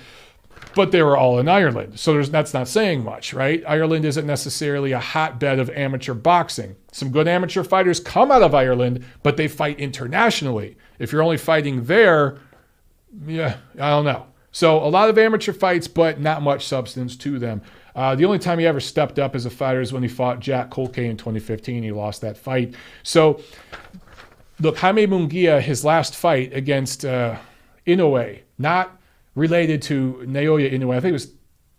but they were all in Ireland. So that's not saying much, right? Ireland isn't necessarily a hotbed of amateur boxing. Some good amateur fighters come out of Ireland, but they fight internationally. If you're only fighting there, I don't know. So a lot of amateur fights, but not much substance to them. The only time he ever stepped up as a fighter is when he fought Jack Colque in 2015. He lost that fight. So, look, Jaime Munguia, his last fight against Inoue, not related to Naoya Inoue. I think it was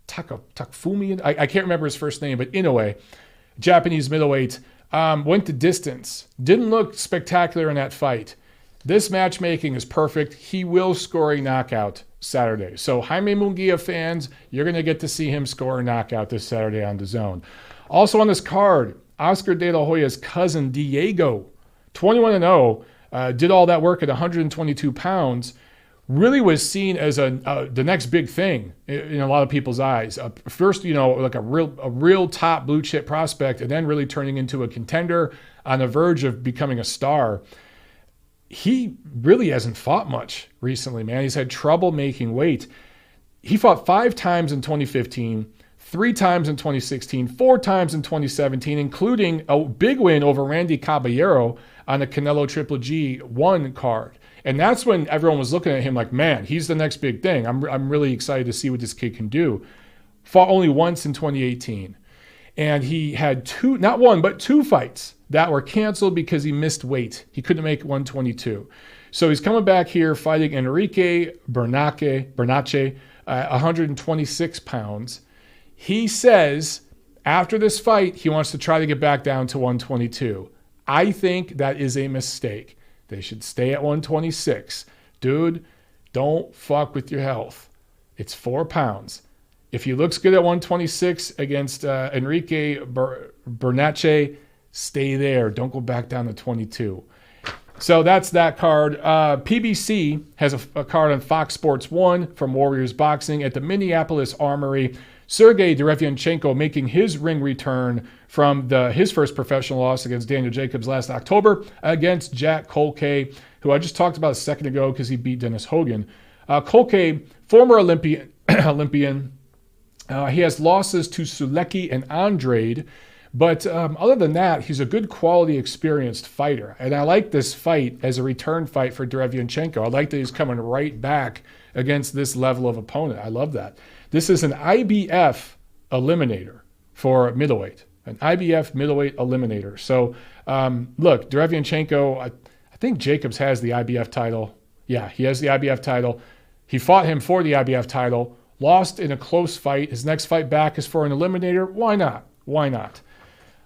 Takafumi. I can't remember his first name, but Inoue, Japanese middleweight, went the distance. Didn't look spectacular in that fight. This matchmaking is perfect. He will score a knockout Saturday. So Jaime Jumguia fans, you're going to get to see him score a knockout this Saturday on DAZN. Also on this card, Oscar De La Hoya's cousin Diego, 21-0, did all that work at 122 pounds. Really was seen as the next big thing in a lot of people's eyes. First, like a real top blue chip prospect, and then really turning into a contender on the verge of becoming a star. He really hasn't fought much recently, man. He's had trouble making weight. He fought 5 times in 2015, 3 times in 2016, 4 times in 2017, including a big win over Randy Caballero on the Canelo Triple G1 card. And that's when everyone was looking at him like, man, he's the next big thing. I'm really excited to see what this kid can do. Fought only once in 2018. And he had not one, but 2 fights that were canceled because he missed weight. He couldn't make 122. So he's coming back here fighting Enrique Bernache, 126 pounds. He says after this fight, he wants to try to get back down to 122. I think that is a mistake. They should stay at 126. Dude, don't fuck with your health. It's 4 pounds. If he looks good at 126 against Enrique Bernache, stay there. Don't go back down to 22. So that's that card. PBC has a card on Fox Sports 1 from Warriors Boxing at the Minneapolis Armory. Sergey Derevyanchenko making his ring return from his first professional loss against Daniel Jacobs last October against Jack Colque, who I just talked about a second ago because he beat Dennis Hogan. Colque, former Olympian. He has losses to Sulecki and Andrade, but other than that, he's a good quality, experienced fighter. And I like this fight as a return fight for Derevyanchenko. I like that he's coming right back against this level of opponent. I love that. This is an IBF eliminator for middleweight, an IBF middleweight eliminator. So, look, Derevyanchenko, I think Jacobs has the IBF title. Yeah, he has the IBF title. He fought him for the IBF title, lost in a close fight. His next fight back is for an eliminator. Why not? Why not?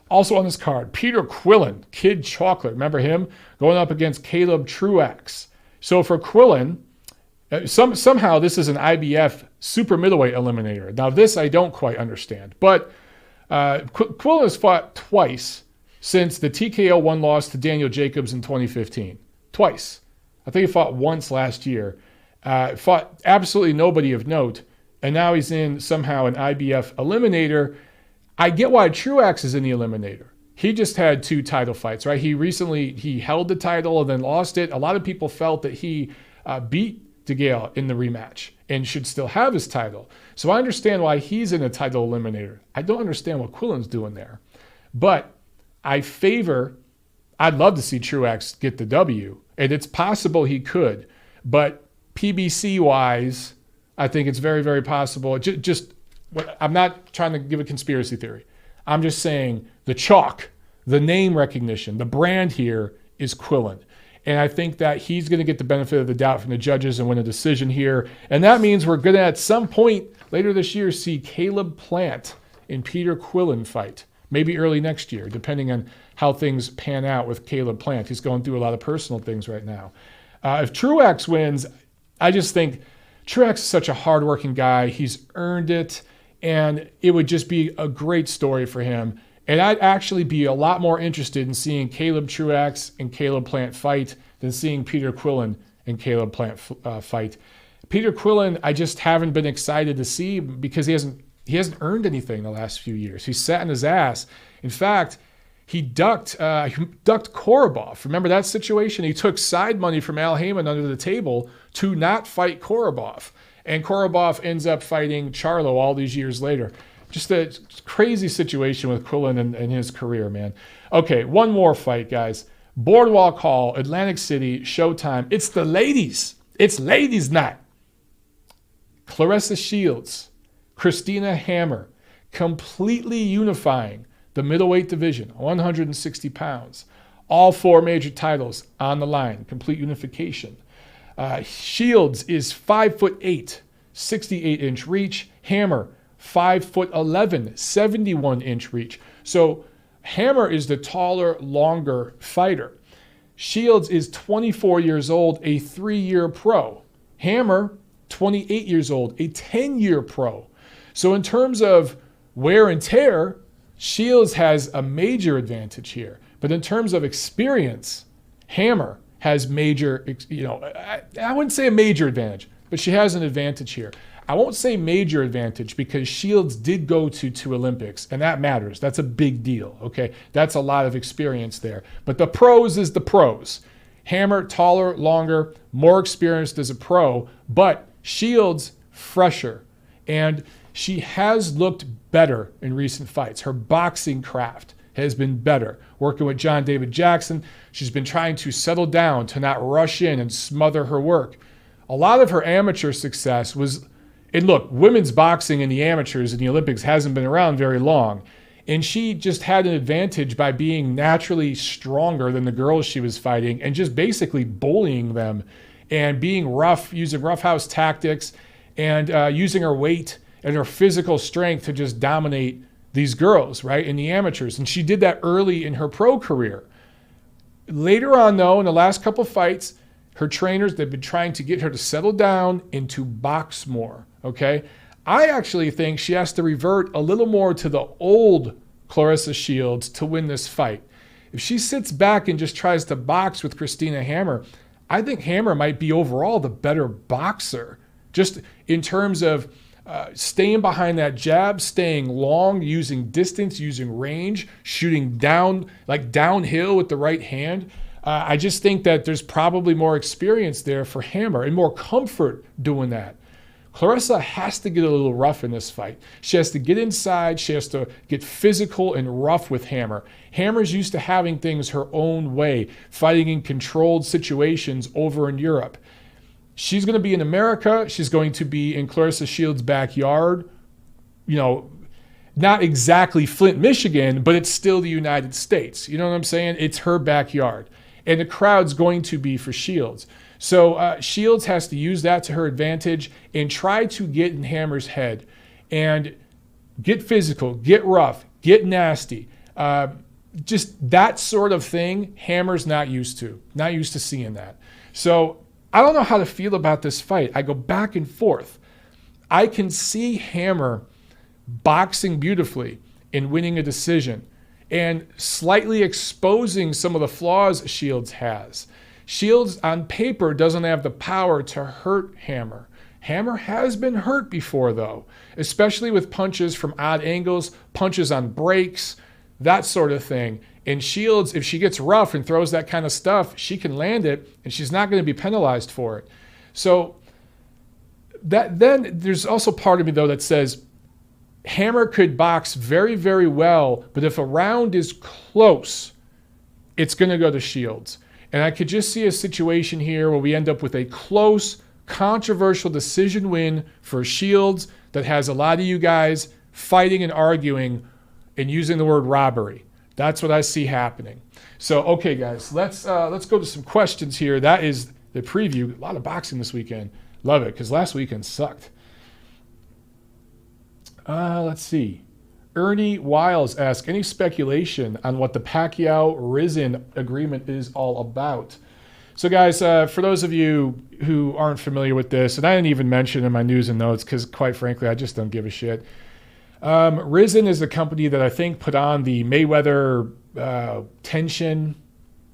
Also on this card, Peter Quillen, Kid Chocolate. Remember him? Going up against Caleb Truax. So for Quillen, somehow this is an IBF super middleweight eliminator. Now this I don't quite understand. But Quillen has fought twice since the TKO 1 loss to Daniel Jacobs in 2015. Twice. I think he fought once last year. Fought absolutely nobody of note. And now he's in somehow an IBF eliminator. I get why Truax is in the eliminator. He just had 2 title fights, right? He held the title and then lost it. A lot of people felt that he beat DeGale in the rematch and should still have his title. So I understand why he's in a title eliminator. I don't understand what Quillen's doing there. But I'd love to see Truax get the W. And it's possible he could. But PBC-wise, I think it's very, very possible. I'm not trying to give a conspiracy theory. I'm just saying the chalk, the name recognition, the brand here is Quillen. And I think that he's going to get the benefit of the doubt from the judges and win a decision here. And that means we're going to, at some point later this year, see Caleb Plant and Peter Quillen fight. Maybe early next year, depending on how things pan out with Caleb Plant. He's going through a lot of personal things right now. If Truax wins, I just think Truax is such a hardworking guy. He's earned it. And it would just be a great story for him. And I'd actually be a lot more interested in seeing Caleb Truax and Caleb Plant fight than seeing Peter Quillen and Caleb Plant fight. Peter Quillen, I just haven't been excited to see because he hasn't earned anything the last few years. He's sat in his ass. In fact, he ducked Korobov. Remember that situation? He took side money from Al Heyman under the table to not fight Korobov. And Korobov ends up fighting Charlo all these years later. Just a crazy situation with Quillen and his career, man. Okay, one more fight, guys. Boardwalk Hall, Atlantic City, Showtime. It's the ladies. It's ladies' night. Claressa Sheilds, Christina Hammer, completely unifying the middleweight division, 160 pounds. All 4 major titles on the line, complete unification. Shields is 5'8", 68-inch reach. Hammer, 5'11", 71-inch reach. So Hammer is the taller, longer fighter. Sheilds is 24 years old, a 3-year pro. Hammer, 28 years old, a 10-year pro. So in terms of wear and tear, Sheilds has a major advantage here. But in terms of experience, Hammer has major, I wouldn't say a major advantage, but she has an advantage here. I won't say major advantage because Sheilds did go to 2 Olympics, and that matters. That's a big deal, okay? That's a lot of experience there. But the pros is the pros. Hammer, taller, longer, more experienced as a pro, but Sheilds, fresher. And she has looked better in recent fights. Her boxing craft has been better. Working with John David Jackson, she's been trying to settle down, to not rush in and smother her work. A lot of her amateur success was... And look, women's boxing in the amateurs in the Olympics hasn't been around very long. And she just had an advantage by being naturally stronger than the girls she was fighting and just basically bullying them and being rough, using roughhouse tactics and using her weight and her physical strength to just dominate these girls, right, in the amateurs. And she did that early in her pro career. Later on, though, in the last couple fights, her trainers, they've been trying to get her to settle down and to box more, okay? I actually think she has to revert a little more to the old Claressa Sheilds to win this fight. If she sits back and just tries to box with Christina Hammer, I think Hammer might be overall the better boxer, just in terms of staying behind that jab, staying long, using distance, using range, shooting down, like downhill with the right hand. I just think that there's probably more experience there for Hammer and more comfort doing that. Claressa has to get a little rough in this fight. She has to get inside. She has to get physical and rough with Hammer. Hammer's used to having things her own way, fighting in controlled situations over in Europe. She's going to be in America. She's going to be in Claressa Sheilds' backyard. Not exactly Flint, Michigan, but it's still the United States. You know what I'm saying? It's her backyard. And the crowd's going to be for Sheilds. So Sheilds has to use that to her advantage and try to get in Hammer's head and get physical, get rough, get nasty. Just that sort of thing, Hammer's not used to seeing that. So I don't know how to feel about this fight. I go back and forth. I can see Hammer boxing beautifully and winning a decision and slightly exposing some of the flaws Sheilds has. Sheilds on paper doesn't have the power to hurt Hammer. Hammer has been hurt before though, especially with punches from odd angles, punches on breaks, that sort of thing. And Sheilds, if she gets rough and throws that kind of stuff, she can land it and she's not going to be penalized for it. So then there's also part of me though that says Hammer could box very, very well, but if a round is close, it's going to go to Sheilds. And I could just see a situation here where we end up with a close, controversial decision win for Sheilds that has a lot of you guys fighting and arguing and using the word robbery. That's what I see happening. So, okay, guys, let's go to some questions here. That is the preview. A lot of boxing this weekend. Love it, because last weekend sucked. Let's see. Ernie Wiles asks, any speculation on what the Pacquiao-Rizin agreement is all about? So, guys, for those of you who aren't familiar with this, and I didn't even mention in my news and notes because, quite frankly, I just don't give a shit. Rizin is a company that I think put on the Mayweather tension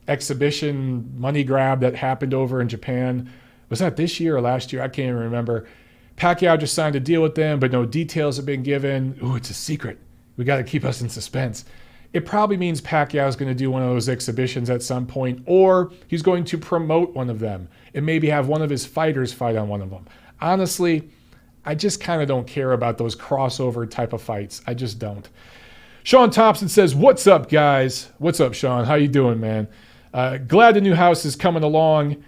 exhibition money grab that happened over in Japan. Was that this year or last year? I can't even remember. Pacquiao just signed a deal with them, but no details have been given. Ooh, it's a secret. We got to keep us in suspense. It probably means Pacquiao is going to do one of those exhibitions at some point, or he's going to promote one of them and maybe have one of his fighters fight on one of them. Honestly, I just kind of don't care about those crossover type of fights. I just don't. Sean Thompson says, what's up, guys? What's up, Sean? How you doing, man? Glad the new house is coming along.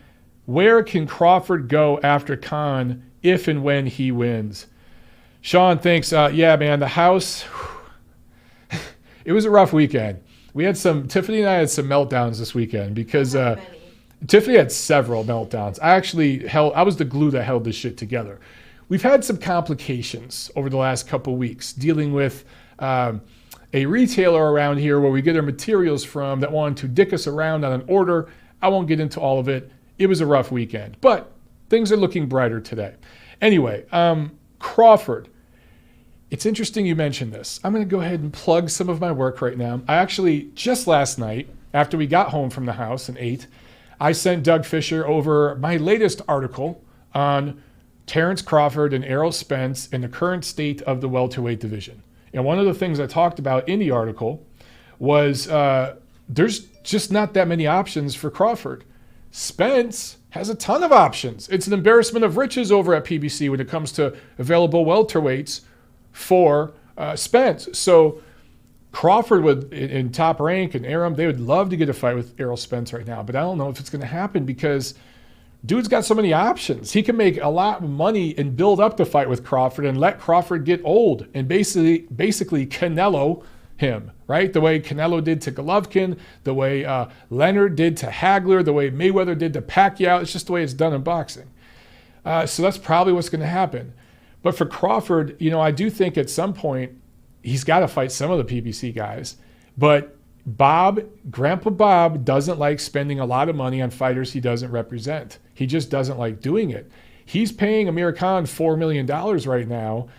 Where can Crawford go after Khan if and when he wins? Sean thinks, yeah, man, the house, it was a rough weekend. Tiffany and I had some meltdowns this weekend because Tiffany had several meltdowns. I was the glue that held this shit together. We've had some complications over the last couple weeks dealing with a retailer around here where we get our materials from that wanted to dick us around on an order. I won't get into all of it. It was a rough weekend, but things are looking brighter today. Anyway, Crawford. It's interesting you mentioned this. I'm going to go ahead and plug some of my work right now. I actually, just last night, after we got home from the house and ate, I sent Doug Fisher over my latest article on Terrence Crawford and Errol Spence and the current state of the welterweight division. And one of the things I talked about in the article was there's just not that many options for Crawford. Spence has a ton of options. It's an embarrassment of riches over at PBC when it comes to available welterweights for Spence. So Crawford would, in Top Rank and Arum, they would love to get a fight with Errol Spence right now, but I don't know if it's going to happen because dude's got so many options. He can make a lot of money and build up the fight with Crawford and let Crawford get old and basically Canelo him, right? The way Canelo did to Golovkin, the way Leonard did to Hagler, the way Mayweather did to Pacquiao. It's just the way it's done in boxing. So that's probably what's going to happen. But for Crawford, I do think at some point he's got to fight some of the PBC guys. But Grandpa Bob doesn't like spending a lot of money on fighters he doesn't represent. He just doesn't like doing it. He's paying Amir Khan $4 million right now.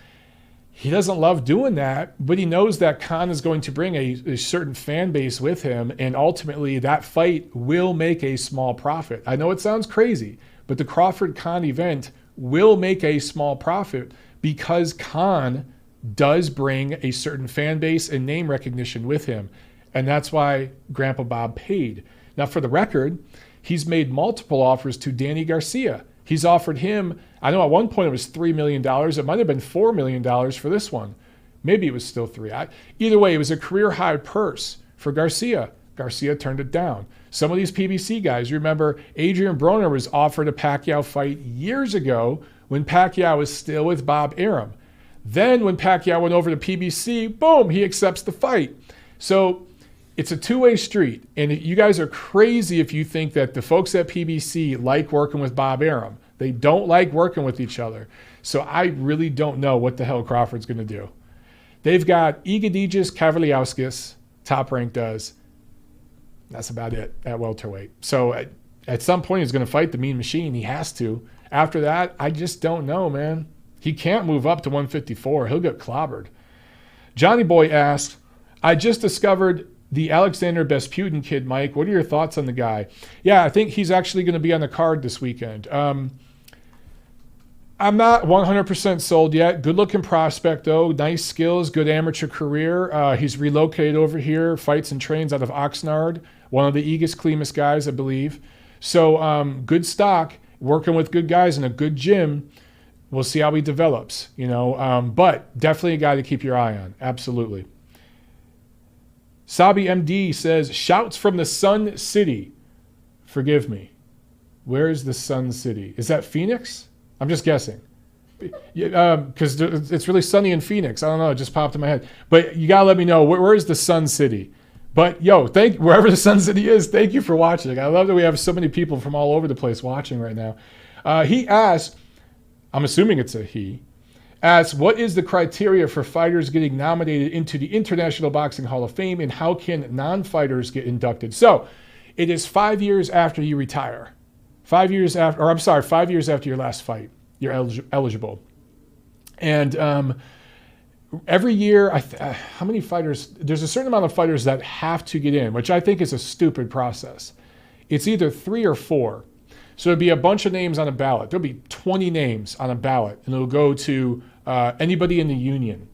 He doesn't love doing that, but he knows that Khan is going to bring a certain fan base with him, and ultimately that fight will make a small profit. I know it sounds crazy, but the Crawford-Khan event will make a small profit because Khan does bring a certain fan base and name recognition with him, and that's why Grandpa Bob paid. Now, for the record, he's made multiple offers to Danny Garcia. He's offered him, I know at one point it was $3 million. It might have been $4 million for this one. Maybe it was still $3. Either way, it was a career high purse for Garcia. Garcia turned it down. Some of these PBC guys, you remember Adrian Broner was offered a Pacquiao fight years ago when Pacquiao was still with Bob Arum. Then when Pacquiao went over to PBC, boom, he accepts the fight. So it's a two-way street, and you guys are crazy if you think that the folks at PBC like working with Bob Arum. They don't like working with each other. So I really don't know what the hell Crawford's going to do. They've got Egidijus Kavaliauskas, Top Rank does. That's about it at welterweight. So at some point he's going to fight the Mean Machine. He has to. After that, I just don't know, man. He can't move up to 154. He'll get clobbered. Johnny Boy asks, I just discovered the Alexander Vesputin kid, Mike. What are your thoughts on the guy? Yeah, I think he's actually going to be on the card this weekend. I'm not 100% sold yet. Good-looking prospect, though. Nice skills, good amateur career. He's relocated over here, fights and trains out of Oxnard, one of the Aegis Klimas guys, I believe. So good stock, working with good guys in a good gym. We'll see how he develops, but definitely a guy to keep your eye on. Absolutely. Sabi MD says, shouts from the Sun City. Forgive me. Where is the Sun City? Is that Phoenix? I'm just guessing. Because it's really sunny in Phoenix. I don't know. It just popped in my head. But you got to let me know, where is the Sun City? But, wherever the Sun City is, thank you for watching. I love that we have so many people from all over the place watching right now. He asked, I'm assuming it's a he, asks, what is the criteria for fighters getting nominated into the International Boxing Hall of Fame, and how can non-fighters get inducted? So it is 5 years after you retire. 5 years after your last fight, you're eligible. And every year, how many fighters? There's a certain amount of fighters that have to get in, which I think is a stupid process. It's either 3 or 4. So it'll be a bunch of names on a ballot. There'll be 20 names on a ballot, and it'll go to anybody in the union,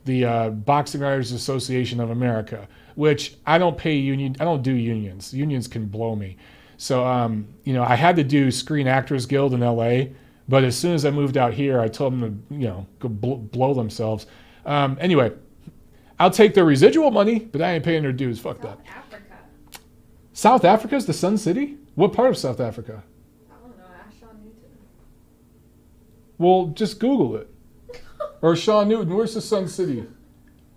the Boxing Writers Association of America, which I don't pay union. I don't do unions. Unions can blow me. So, I had to do Screen Actors Guild in LA, but as soon as I moved out here, I told them to, go blow themselves. Anyway, I'll take their residual money, but I ain't paying their dues. Fuck that. South Africa. South Africa's the Sun City? What part of South Africa? Well, just Google it. Or Sean Newton, where's the Sun City?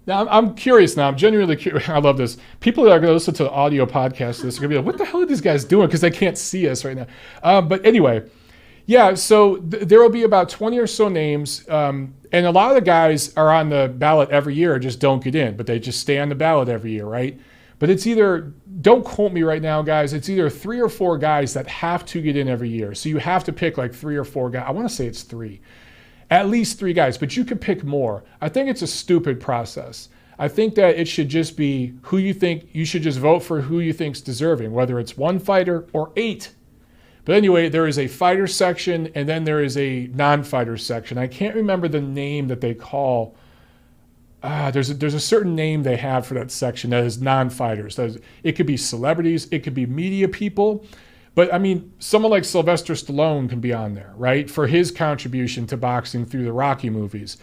Now, I'm curious now. I'm genuinely curious. I love this. People that are going to listen to the audio podcast of this are going to be like, what the hell are these guys doing? Because they can't see us right now. But anyway, yeah, so there will be about 20 or so names. And a lot of the guys are on the ballot every year, just don't get in. But they just stay on the ballot every year, right? But it's either, don't quote me right now, guys, it's either 3 or 4 guys that have to get in every year. So you have to pick like 3 or 4 guys. I want to say it's 3. At least 3 guys, but you could pick more. I think it's a stupid process. I think that it should just be who you think, you should just vote for who you think's deserving, whether it's 1 fighter or 8. But anyway, there is a fighter section and then there is a non-fighter section. I can't remember the name that they call. There's a certain name they have for that section that is non-fighters. It could be celebrities, it could be media people. But I mean, someone like Sylvester Stallone can be on there, right? For his contribution to boxing through the Rocky movies.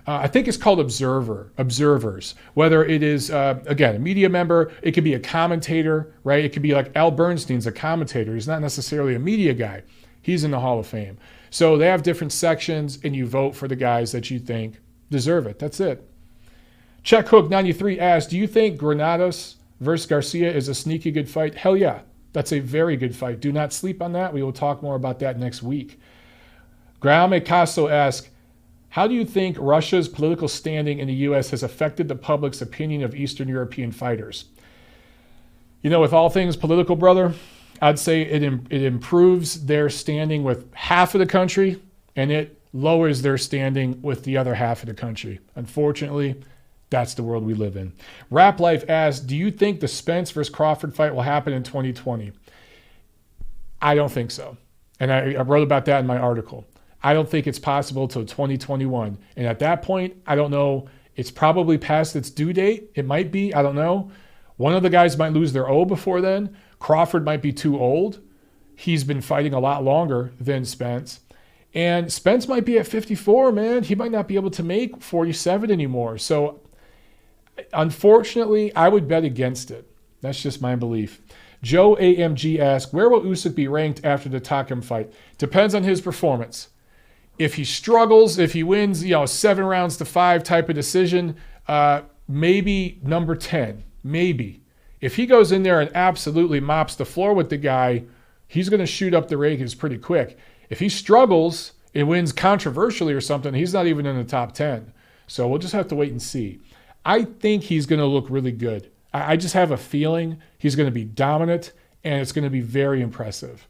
I think it's called observers. Whether it is, again, a media member, it could be a commentator, right? It could be like Al Bernstein's a commentator. He's not necessarily a media guy. He's in the Hall of Fame. So they have different sections, and you vote for the guys that you think deserve it. That's it. Check Hook 93 asks, do you think Granados versus Garcia is a sneaky good fight? Hell yeah. That's a very good fight. Do not sleep on that. We will talk more about that next week. Graume Caso asks, how do you think Russia's political standing in the U.S. has affected the public's opinion of Eastern European fighters? You know, with all things political, brother, I'd say it improves their standing with half of the country, and it lowers their standing with the other half of the country. Unfortunately, that's the world we live in. Rap Life asks, do you think the Spence versus Crawford fight will happen in 2020? I don't think so. And I wrote about that in my article. I don't think it's possible till 2021. And at that point, I don't know. It's probably past its due date. It might be. I don't know. One of the guys might lose their O before then. Crawford might be too old. He's been fighting a lot longer than Spence. And Spence might be at 54, man. He might not be able to make 47 anymore. So, unfortunately, I would bet against it. That's just my belief. Joe AMG asks, where will Usyk be ranked after the Takam fight? Depends on his performance. If he struggles, if he wins, 7 rounds to 5 type of decision, maybe number 10, maybe. If he goes in there and absolutely mops the floor with the guy, he's going to shoot up the rankings pretty quick. If he struggles and wins controversially or something, he's not even in the top 10. So we'll just have to wait and see. I think he's going to look really good. I just have a feeling he's going to be dominant, and it's going to be very impressive.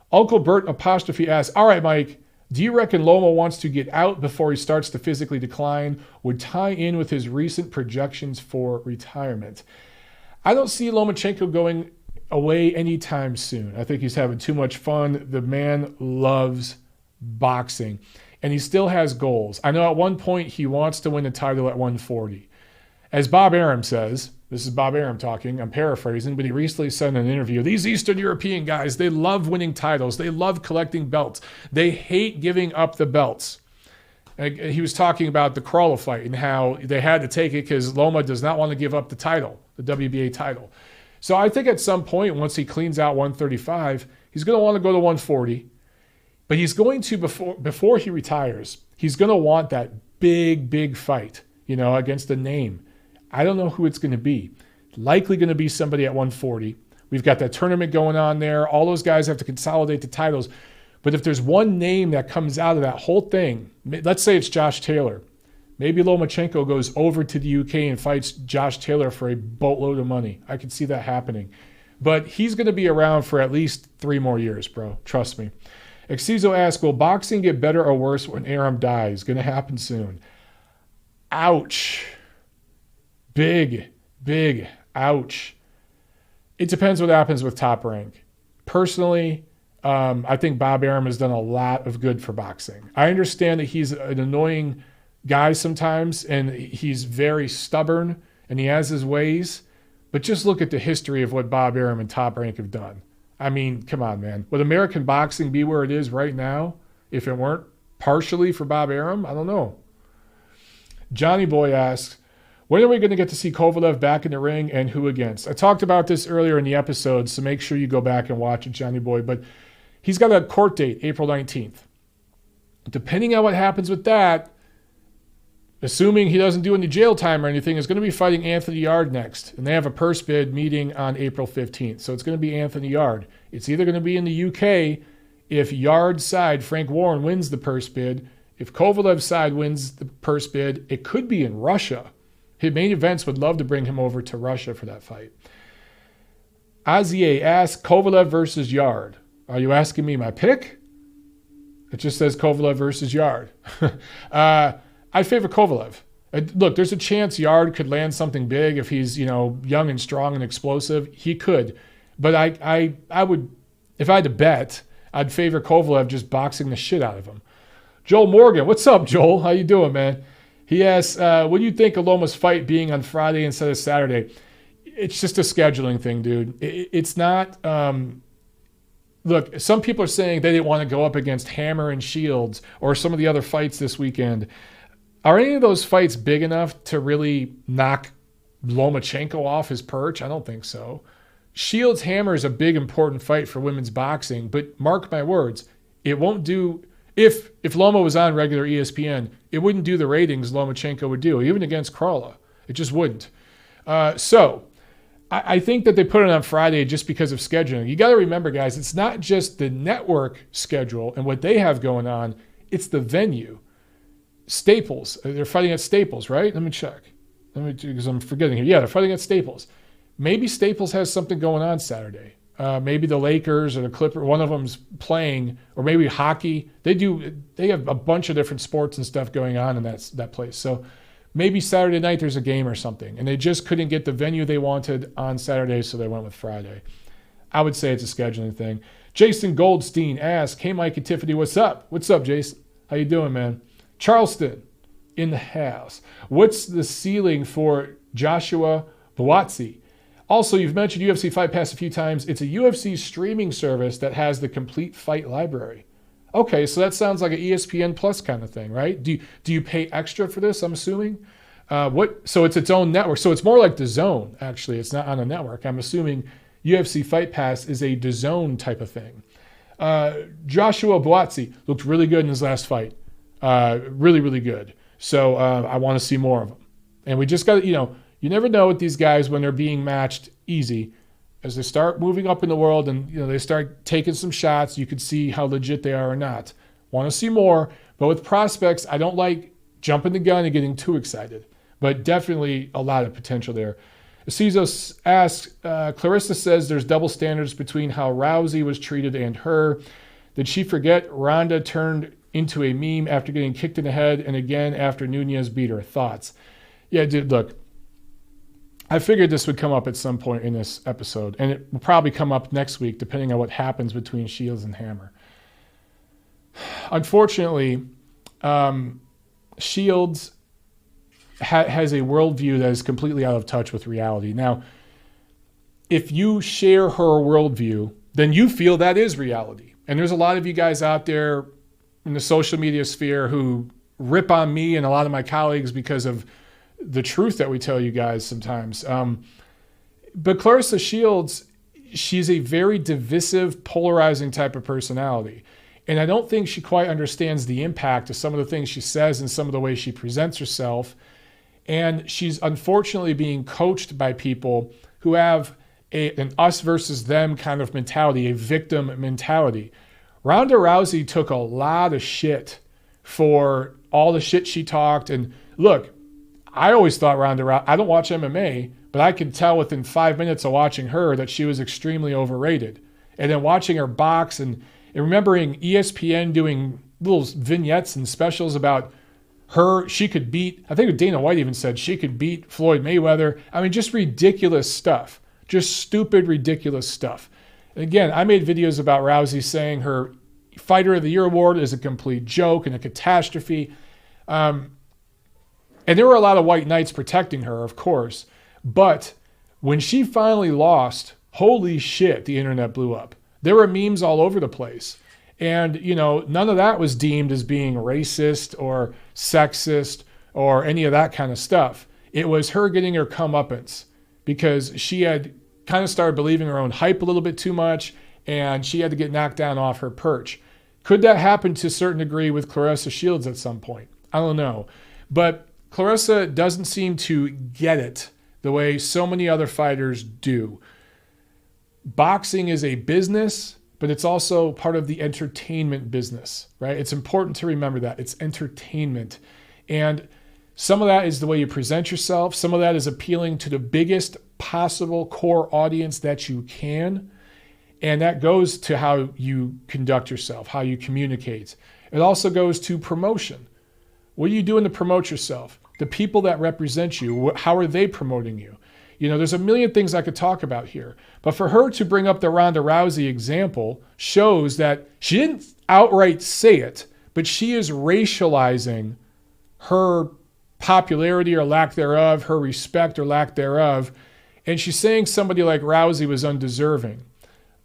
Uncle Bert apostrophe asks, all right, Mike, do you reckon Loma wants to get out before he starts to physically decline? Would tie in with his recent projections for retirement. I don't see Lomachenko going away anytime soon. I think he's having too much fun. The man loves boxing, and he still has goals. I know at one point he wants to win the title at 140. As Bob Arum says, this is Bob Arum talking, I'm paraphrasing, but he recently said in an interview, these Eastern European guys, they love winning titles. They love collecting belts. They hate giving up the belts. He was talking about the Crolla fight and how they had to take it because Loma does not want to give up the title, the WBA title. So I think at some point, once he cleans out 135, he's going to want to go to 140. But he's going to, before he retires, he's going to want that big fight, against the name. I don't know who it's going to be. Likely going to be somebody at 140. We've got that tournament going on there. All those guys have to consolidate the titles. But if there's one name that comes out of that whole thing, let's say it's Josh Taylor. Maybe Lomachenko goes over to the UK and fights Josh Taylor for a boatload of money. I could see that happening. But he's going to be around for at least 3 more years, bro. Trust me. Exizo asks, will boxing get better or worse when Arum dies? Going to happen soon. Ouch. Big ouch. It depends what happens with Top Rank. Personally, I think Bob Arum has done a lot of good for boxing. I understand that he's an annoying guy sometimes, and he's very stubborn, and he has his ways. But just look at the history of what Bob Arum and Top Rank have done. I mean, come on, man. Would American boxing be where it is right now if it weren't partially for Bob Arum? I don't know. Johnny Boy asks, when are we going to get to see Kovalev back in the ring and who against? I talked about this earlier in the episode, so make sure you go back and watch it, Johnny Boy. But he's got a court date, April 19th. Depending on what happens with that, assuming he doesn't do any jail time or anything, is going to be fighting Anthony Yarde next. And they have a purse bid meeting on April 15th. So it's going to be Anthony Yarde. It's either going to be in the UK if Yarde's side, Frank Warren, wins the purse bid. If Kovalev's side wins the purse bid, it could be in Russia. Main Events would love to bring him over to Russia for that fight. Azier asks, Kovalev versus Yard. Are you asking me my pick? It just says Kovalev versus Yard. I favor Kovalev. Look, there's a chance Yard could land something big if he's, young and strong and explosive. He could. But I would, if I had to bet, I'd favor Kovalev just boxing the shit out of him. Joel Morgan. What's up, Joel? How you doing, man? He asks, what do you think of Loma's fight being on Friday instead of Saturday? It's just a scheduling thing, dude. It's not... Look, some people are saying they didn't want to go up against Hammer and Sheilds or some of the other fights this weekend. Are any of those fights big enough to really knock Lomachenko off his perch? I don't think so. Sheilds Hammer is a big, important fight for women's boxing, but mark my words, it won't do... If Loma was on regular ESPN, it wouldn't do the ratings Lomachenko would do, even against Crolla. It just wouldn't. So I think that they put it on Friday just because of scheduling. You got to remember, guys, it's not just the network schedule and what they have going on. It's the venue. Staples. They're fighting at Staples, right? Let me check. Because I'm forgetting here. Yeah, they're fighting at Staples. Maybe Staples has something going on Saturday. Maybe the Lakers or the Clippers, one of them's playing, or maybe hockey. They have a bunch of different sports and stuff going on in that place. So maybe Saturday night there's a game or something, and they just couldn't get the venue they wanted on Saturday, so they went with Friday. I would say it's a scheduling thing. Jason Goldstein asks, hey, Mike and Tiffany, what's up? What's up, Jason? How you doing, man? Charleston in the house. What's the ceiling for Joshua Buatsi? Also, you've mentioned UFC Fight Pass a few times. It's a UFC streaming service that has the complete fight library. Okay, so that sounds like an ESPN Plus kind of thing, right? Do you pay extra for this, I'm assuming? So it's its own network. So it's more like DAZN, actually. It's not on a network. I'm assuming UFC Fight Pass is a DAZN type of thing. Joshua Buatsi looked really good in his last fight. Really, really good. So I want to see more of him. And we just got to, you never know with these guys when they're being matched easy. As they start moving up in the world and they start taking some shots, you could see how legit they are or not. Want to see more, but with prospects, I don't like jumping the gun and getting too excited. But definitely a lot of potential there. Cezos asks, Claressa says there's double standards between how Rousey was treated and her. Did she forget Ronda turned into a meme after getting kicked in the head and again after Nunez beat her? Thoughts? Yeah, dude, look. I figured this would come up at some point in this episode, and it will probably come up next week, depending on what happens between Shields and Hammer. Unfortunately, Shields has a worldview that is completely out of touch with reality. Now, if you share her worldview, then you feel that is reality. And there's a lot of you guys out there in the social media sphere who rip on me and a lot of my colleagues because of the truth that we tell you guys sometimes. But Claressa Sheilds, she's a very divisive, polarizing type of personality. And I don't think she quite understands the impact of some of the things she says and some of the way she presents herself. And she's unfortunately being coached by people who have an us versus them kind of mentality, a victim mentality. Ronda Rousey took a lot of shit for all the shit she talked. And look, I always thought Ronda Rousey, I don't watch MMA, but I could tell within 5 minutes of watching her that she was extremely overrated. And then watching her box and remembering ESPN doing little vignettes and specials about her, she could beat, I think Dana White even said she could beat Floyd Mayweather. I mean, just ridiculous stuff. Just stupid, ridiculous stuff. And again, I made videos about Rousey saying her Fighter of the Year award is a complete joke and a catastrophe. And there were a lot of white knights protecting her, of course. But when she finally lost, holy shit, the internet blew up. There were memes all over the place. And, none of that was deemed as being racist or sexist or any of that kind of stuff. It was her getting her comeuppance because she had kind of started believing her own hype a little bit too much, and she had to get knocked down off her perch. Could that happen to a certain degree with Claressa Sheilds at some point? I don't know. But Claressa doesn't seem to get it the way so many other fighters do. Boxing is a business, but it's also part of the entertainment business, right? It's important to remember that. It's entertainment. And Some of that is the way you present yourself. Some of that is appealing to the biggest possible core audience that you can. And that goes to how you conduct yourself, how you communicate. It also goes to promotion. What are you doing to promote yourself? The people that represent you, how are they promoting you? You know, there's a million things I could talk about here. But for her to bring up the Ronda Rousey example shows that she didn't outright say it, but she is racializing her popularity or lack thereof, her respect or lack thereof. And she's saying somebody like Rousey was undeserving,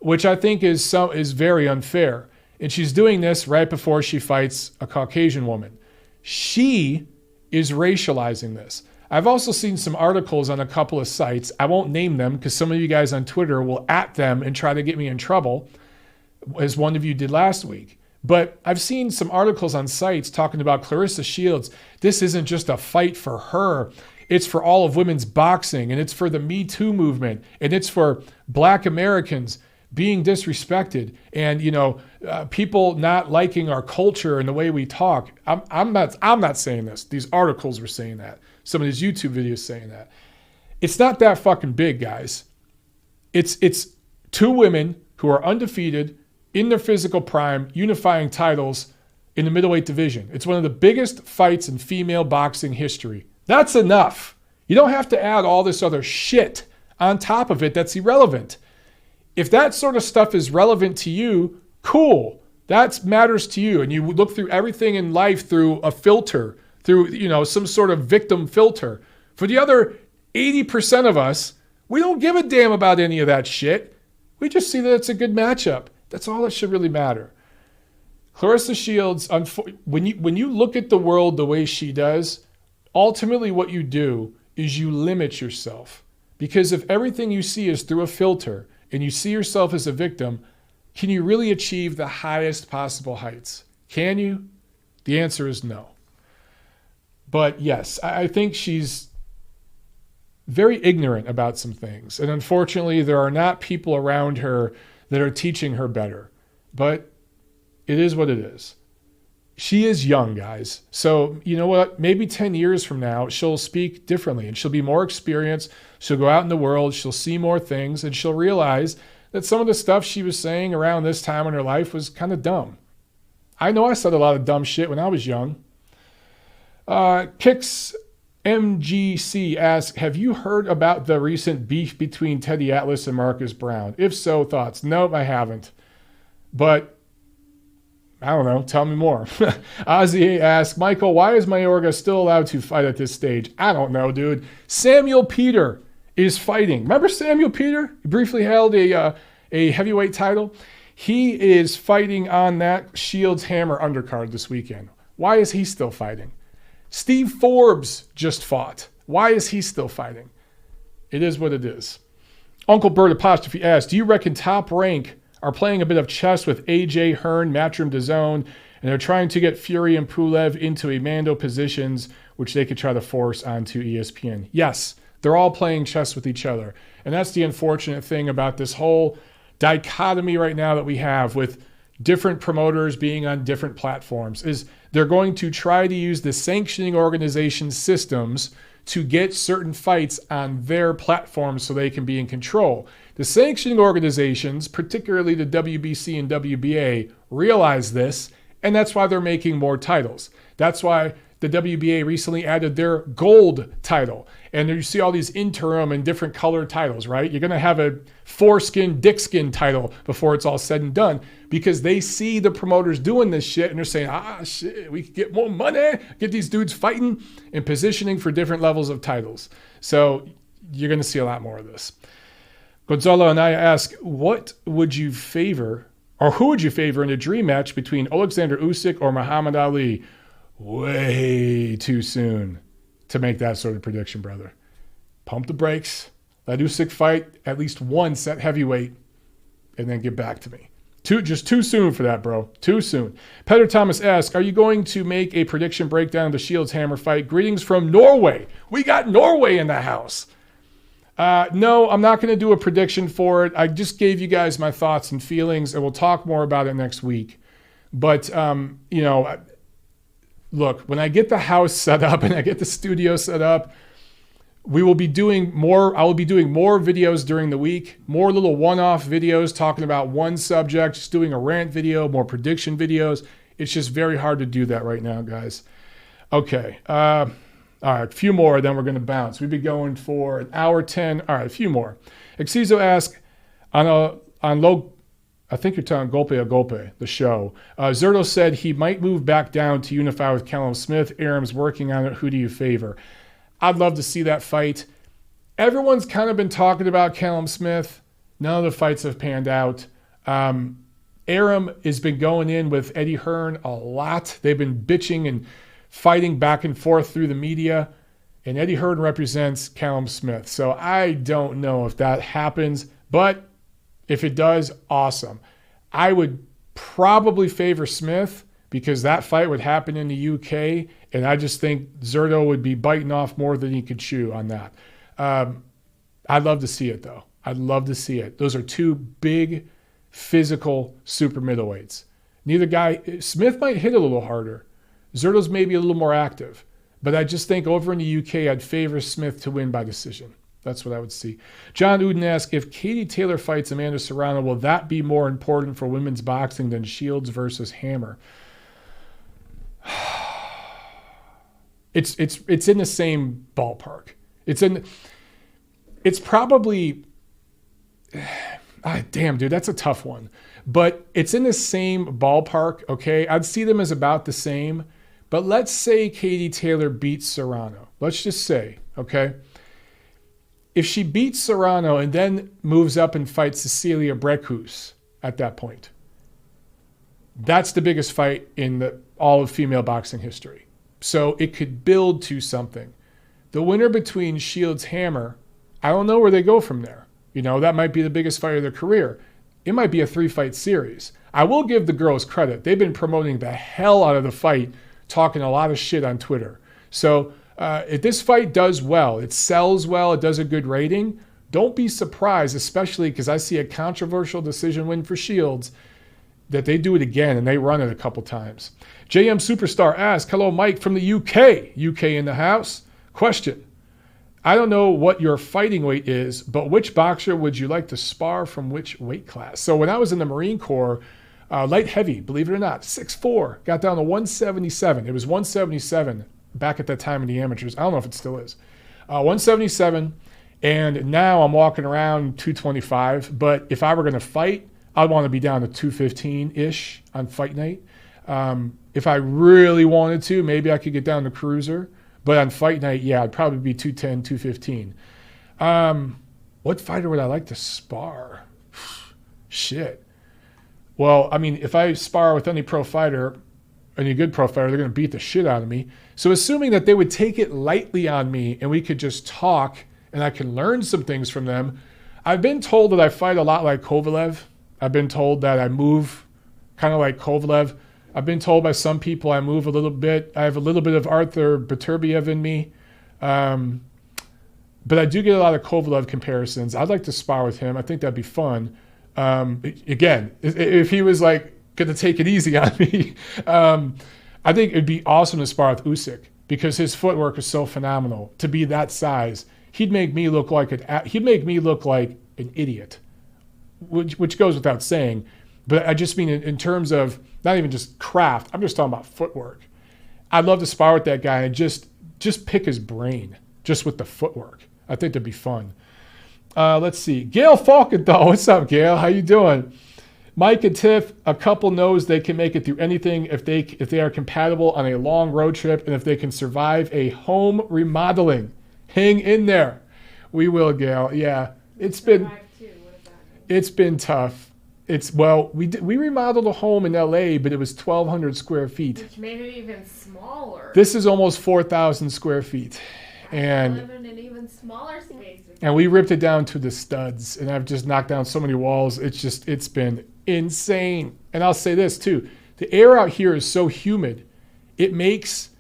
which I think is very unfair. And she's doing this right before she fights a Caucasian woman. She is racializing this. I've also seen some articles on a couple of sites. I won't name them because some of you guys on Twitter will at them and try to get me in trouble, as one of you did last week. But I've seen some articles on sites talking about Claressa Sheilds. This isn't just a fight for her. It's for all of women's boxing, and it's for the Me Too movement, and it's for Black Americans being disrespected, and people not liking our culture and the way we talk. I'm not saying this. These articles were saying that. Some of these YouTube videos saying that. It's not that fucking big, guys. It's two women who are undefeated in their physical prime, unifying titles in the middleweight division. It's one of the biggest fights in female boxing history. That's enough. You don't have to add all this other shit on top of it that's irrelevant. If that sort of stuff is relevant to you, cool. That matters to you. And you look through everything in life through a filter, through some sort of victim filter. For the other 80% of us, we don't give a damn about any of that shit. We just see that it's a good matchup. That's all that should really matter. Claressa Sheilds, when you look at the world the way she does, ultimately what you do is you limit yourself. Because if everything you see is through a filter and you see yourself as a victim, can you really achieve the highest possible heights? Can you? The answer is no. But yes, I think she's very ignorant about some things. And unfortunately, there are not people around her that are teaching her better. But it is what it is. She is young, guys. So you know what? Maybe 10 years from now, she'll speak differently and she'll be more experienced. She'll go out in the world. She'll see more things and she'll realize that some of the stuff she was saying around this time in her life was kind of dumb. I know I said a lot of dumb shit when I was young. Kicks MGC asks, have you heard about the recent beef between Teddy Atlas and Marcus Brown? If so, thoughts? Nope, I haven't. But I don't know. Tell me more. Ozzy asks, Michael, why is Mayorga still allowed to fight at this stage? I don't know, dude. Samuel Peter is fighting. Remember Samuel Peter? He briefly held a heavyweight title. He is fighting on that Shields Hammer undercard this weekend. Why is he still fighting? Steve Forbes just fought. Why is he still fighting? It is what it is. Uncle Bert apostrophe asks, do you reckon Top Rank are playing a bit of chess with AJ Hearn, Matchroom DAZN, and they're trying to get Fury and Pulev into a Mando positions, which they could try to force onto ESPN? Yes, they're all playing chess with each other. And that's the unfortunate thing about this whole dichotomy right now that we have with different promoters being on different platforms, is they're going to try to use the sanctioning organization systems to get certain fights on their platforms so they can be in control. The sanctioning organizations, particularly the WBC and WBA, realize this, and that's why they're making more titles. That's why the WBA recently added their gold title. And you see all these interim and different colored titles, right? You're going to have a foreskin, dickskin title before it's all said and done, because they see the promoters doing this shit and they're saying, shit, we could get more money, get these dudes fighting and positioning for different levels of titles. So you're going to see a lot more of this. Gonzalo and I ask, what would you favor, or who would you favor in a dream match between Oleksandr Usyk or Muhammad Ali? Way too soon to make that sort of prediction, brother. Pump the brakes. Let Usyk fight at least once at heavyweight and then get back to me. Just too soon for that, bro. Too soon. Peter Thomas asks, are you going to make a prediction breakdown of the Shields Hammer fight? Greetings from Norway. We got Norway in the house. No, I'm not going to do a prediction for it. I just gave you guys my thoughts and feelings, and we'll talk more about it next week. But, look, when I get the house set up and I get the studio set up, we will be doing more. I will be doing more videos during the week, more little one-off videos talking about one subject, just doing a rant video, more prediction videos. It's just very hard to do that right now, guys. Okay. All right, a few more, then we're going to bounce. We've been going for an hour 10. All right, a few more. Exizo asks, I think you're talking Golpe a Golpe, the show. Zerto said he might move back down to unify with Callum Smith. Aram's working on it. Who do you favor? I'd love to see that fight. Everyone's kind of been talking about Callum Smith. None of the fights have panned out. Aram has been going in with Eddie Hearn a lot. They've been bitching and fighting back and forth through the media. And Eddie Hearn represents Callum Smith. So I don't know if that happens. But if it does, awesome. I would probably favor Smith because that fight would happen in the UK. And I just think Zerto would be biting off more than he could chew on that. I'd love to see it, though. I'd love to see it. Those are two big, physical super middleweights. Neither guy, Smith might hit a little harder. Zerto's maybe a little more active. But I just think over in the UK, I'd favor Smith to win by decision. That's what I would see. John Uden asks, if Katie Taylor fights Amanda Serrano, will that be more important for women's boxing than Shields versus Hammer? It's in the same ballpark. It's probably, damn, dude, that's a tough one. But it's in the same ballpark, okay? I'd see them as about the same. But let's say Katie Taylor beats Serrano. Let's just say, okay? If she beats Serrano and then moves up and fights Cecilia Brækhus at that point, that's the biggest fight in all of female boxing history. So it could build to something. The winner between Shields Hammer, I don't know where they go from there. You know, that might be the biggest fight of their career. It might be a 3-fight series. I will give the girls credit. They've been promoting the hell out of the fight, talking a lot of shit on Twitter. So if this fight does well, it sells well, it does a good rating, don't be surprised, especially because I see a controversial decision win for Shields, that they do it again and they run it a couple times. JM Superstar asks, hello, Mike from the UK. UK in the house. Question. I don't know what your fighting weight is, but which boxer would you like to spar from which weight class? So when I was in the Marine Corps, light heavy, believe it or not, 6'4", got down to 177. It was 177 back at that time in the amateurs. I don't know if it still is. 177, and now I'm walking around 225. But if I were going to fight, I'd want to be down to 215-ish on fight night. If I really wanted to, maybe I could get down to cruiser. But on fight night, yeah, I'd probably be 210, 215. What fighter would I like to spar? Shit. Well, I mean, if I spar with any pro fighter, any good pro fighter, they're going to beat the shit out of me. So assuming that they would take it lightly on me and we could just talk and I can learn some things from them. I've been told that I fight a lot like Kovalev. I've been told that I move kind of like Kovalev. I've been told by some people I move a little bit. I have a little bit of Arthur Beterbiev in me. But I do get a lot of Kovalev comparisons. I'd like to spar with him. I think that'd be fun. Again, if he was like going to take it easy on me, I think it'd be awesome to spar with Usyk because his footwork is so phenomenal. To be that size, he'd make me look like an idiot, which goes without saying. But I just mean in terms of not even just craft. I'm just talking about footwork. I'd love to spar with that guy and just pick his brain just with the footwork. I think that'd be fun. Let's see. Gail Falkenthal. What's up, Gail? How you doing? Mike and Tiff, a couple knows they can make it through anything if they are compatible on a long road trip and if they can survive a home remodeling. Hang in there. We will, Gail. Yeah. It's been tough. We remodeled a home in LA, but it was 1,200 square feet. Which made it even smaller. This is almost 4,000 square feet. And live in an even smaller space. And we ripped it down to the studs, and I've just knocked down so many walls. It's been insane. And I'll say this too. The air out here is so humid. It makes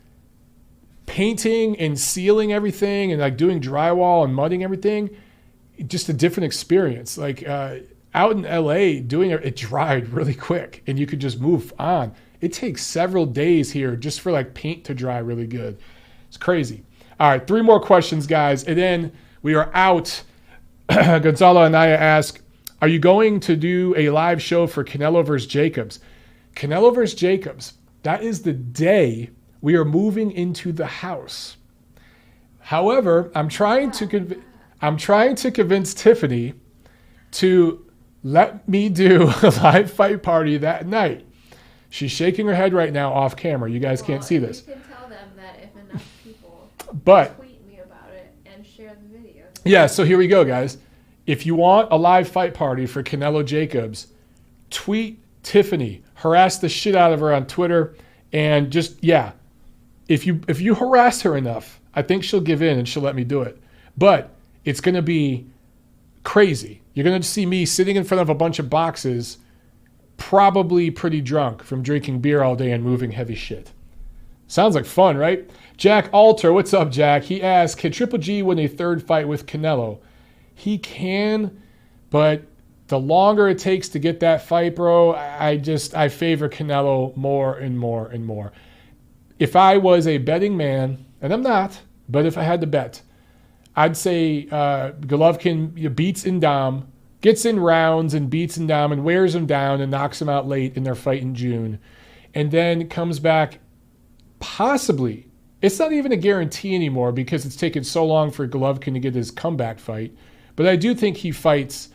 painting and sealing everything and like doing drywall and mudding everything just a different experience. Like out in LA, doing it dried really quick and you could just move on. It takes several days here just for like paint to dry really good. It's crazy. All right, 3 more questions, guys, and then we are out. Gonzalo Anaya asked, are you going to do a live show for Canelo versus Jacobs? Canelo versus Jacobs, that is the day we are moving into the house. However, I'm trying to convince Tiffany to let me do a live fight party that night. She's shaking her head right now off camera. You guys can't see this. You can tell them that if enough people tweet me about it and share the video. Yeah, so here we go, guys. If you want a live fight party for Canelo Jacobs, tweet Tiffany. Harass the shit out of her on Twitter. And just, yeah, if you harass her enough, I think she'll give in and she'll let me do it. But it's going to be crazy. You're going to see me sitting in front of a bunch of boxes, probably pretty drunk from drinking beer all day and moving heavy shit. Sounds like fun, right? Jack Alter, what's up, Jack? He asked, can Triple G win a 3rd fight with Canelo? He can, but the longer it takes to get that fight, bro, I favor Canelo more and more and more. If I was a betting man, and I'm not, but if I had to bet, I'd say Golovkin beats Indam, gets in rounds and beats Indam and wears him down and knocks him out late in their fight in June, and then comes back possibly. It's not even a guarantee anymore because it's taken so long for Golovkin to get his comeback fight. But I do think he fights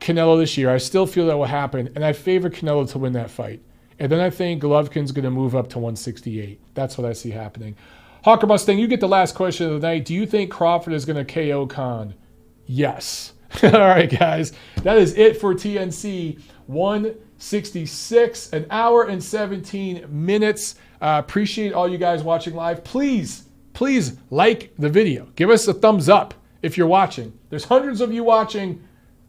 Canelo this year. I still feel that will happen, and I favor Canelo to win that fight. And then I think Golovkin's going to move up to 168. That's what I see happening. Hawker Mustang, you get the last question of the night. Do you think Crawford is going to KO Khan? Yes. All right, guys. That is it for TNC 166, an hour and 17 minutes. Appreciate all you guys watching live. Please like the video. Give us a thumbs up if you're watching. There's hundreds of you watching.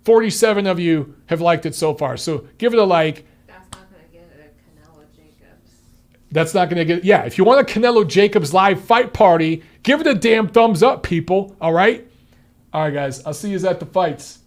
47 of you have liked it so far. So give it a like. That's not going to get a Canelo Jacobs. That's not going to get... Yeah, if you want a Canelo Jacobs live fight party, give it a damn thumbs up, people. All right? All right, guys. I'll see you at the fights.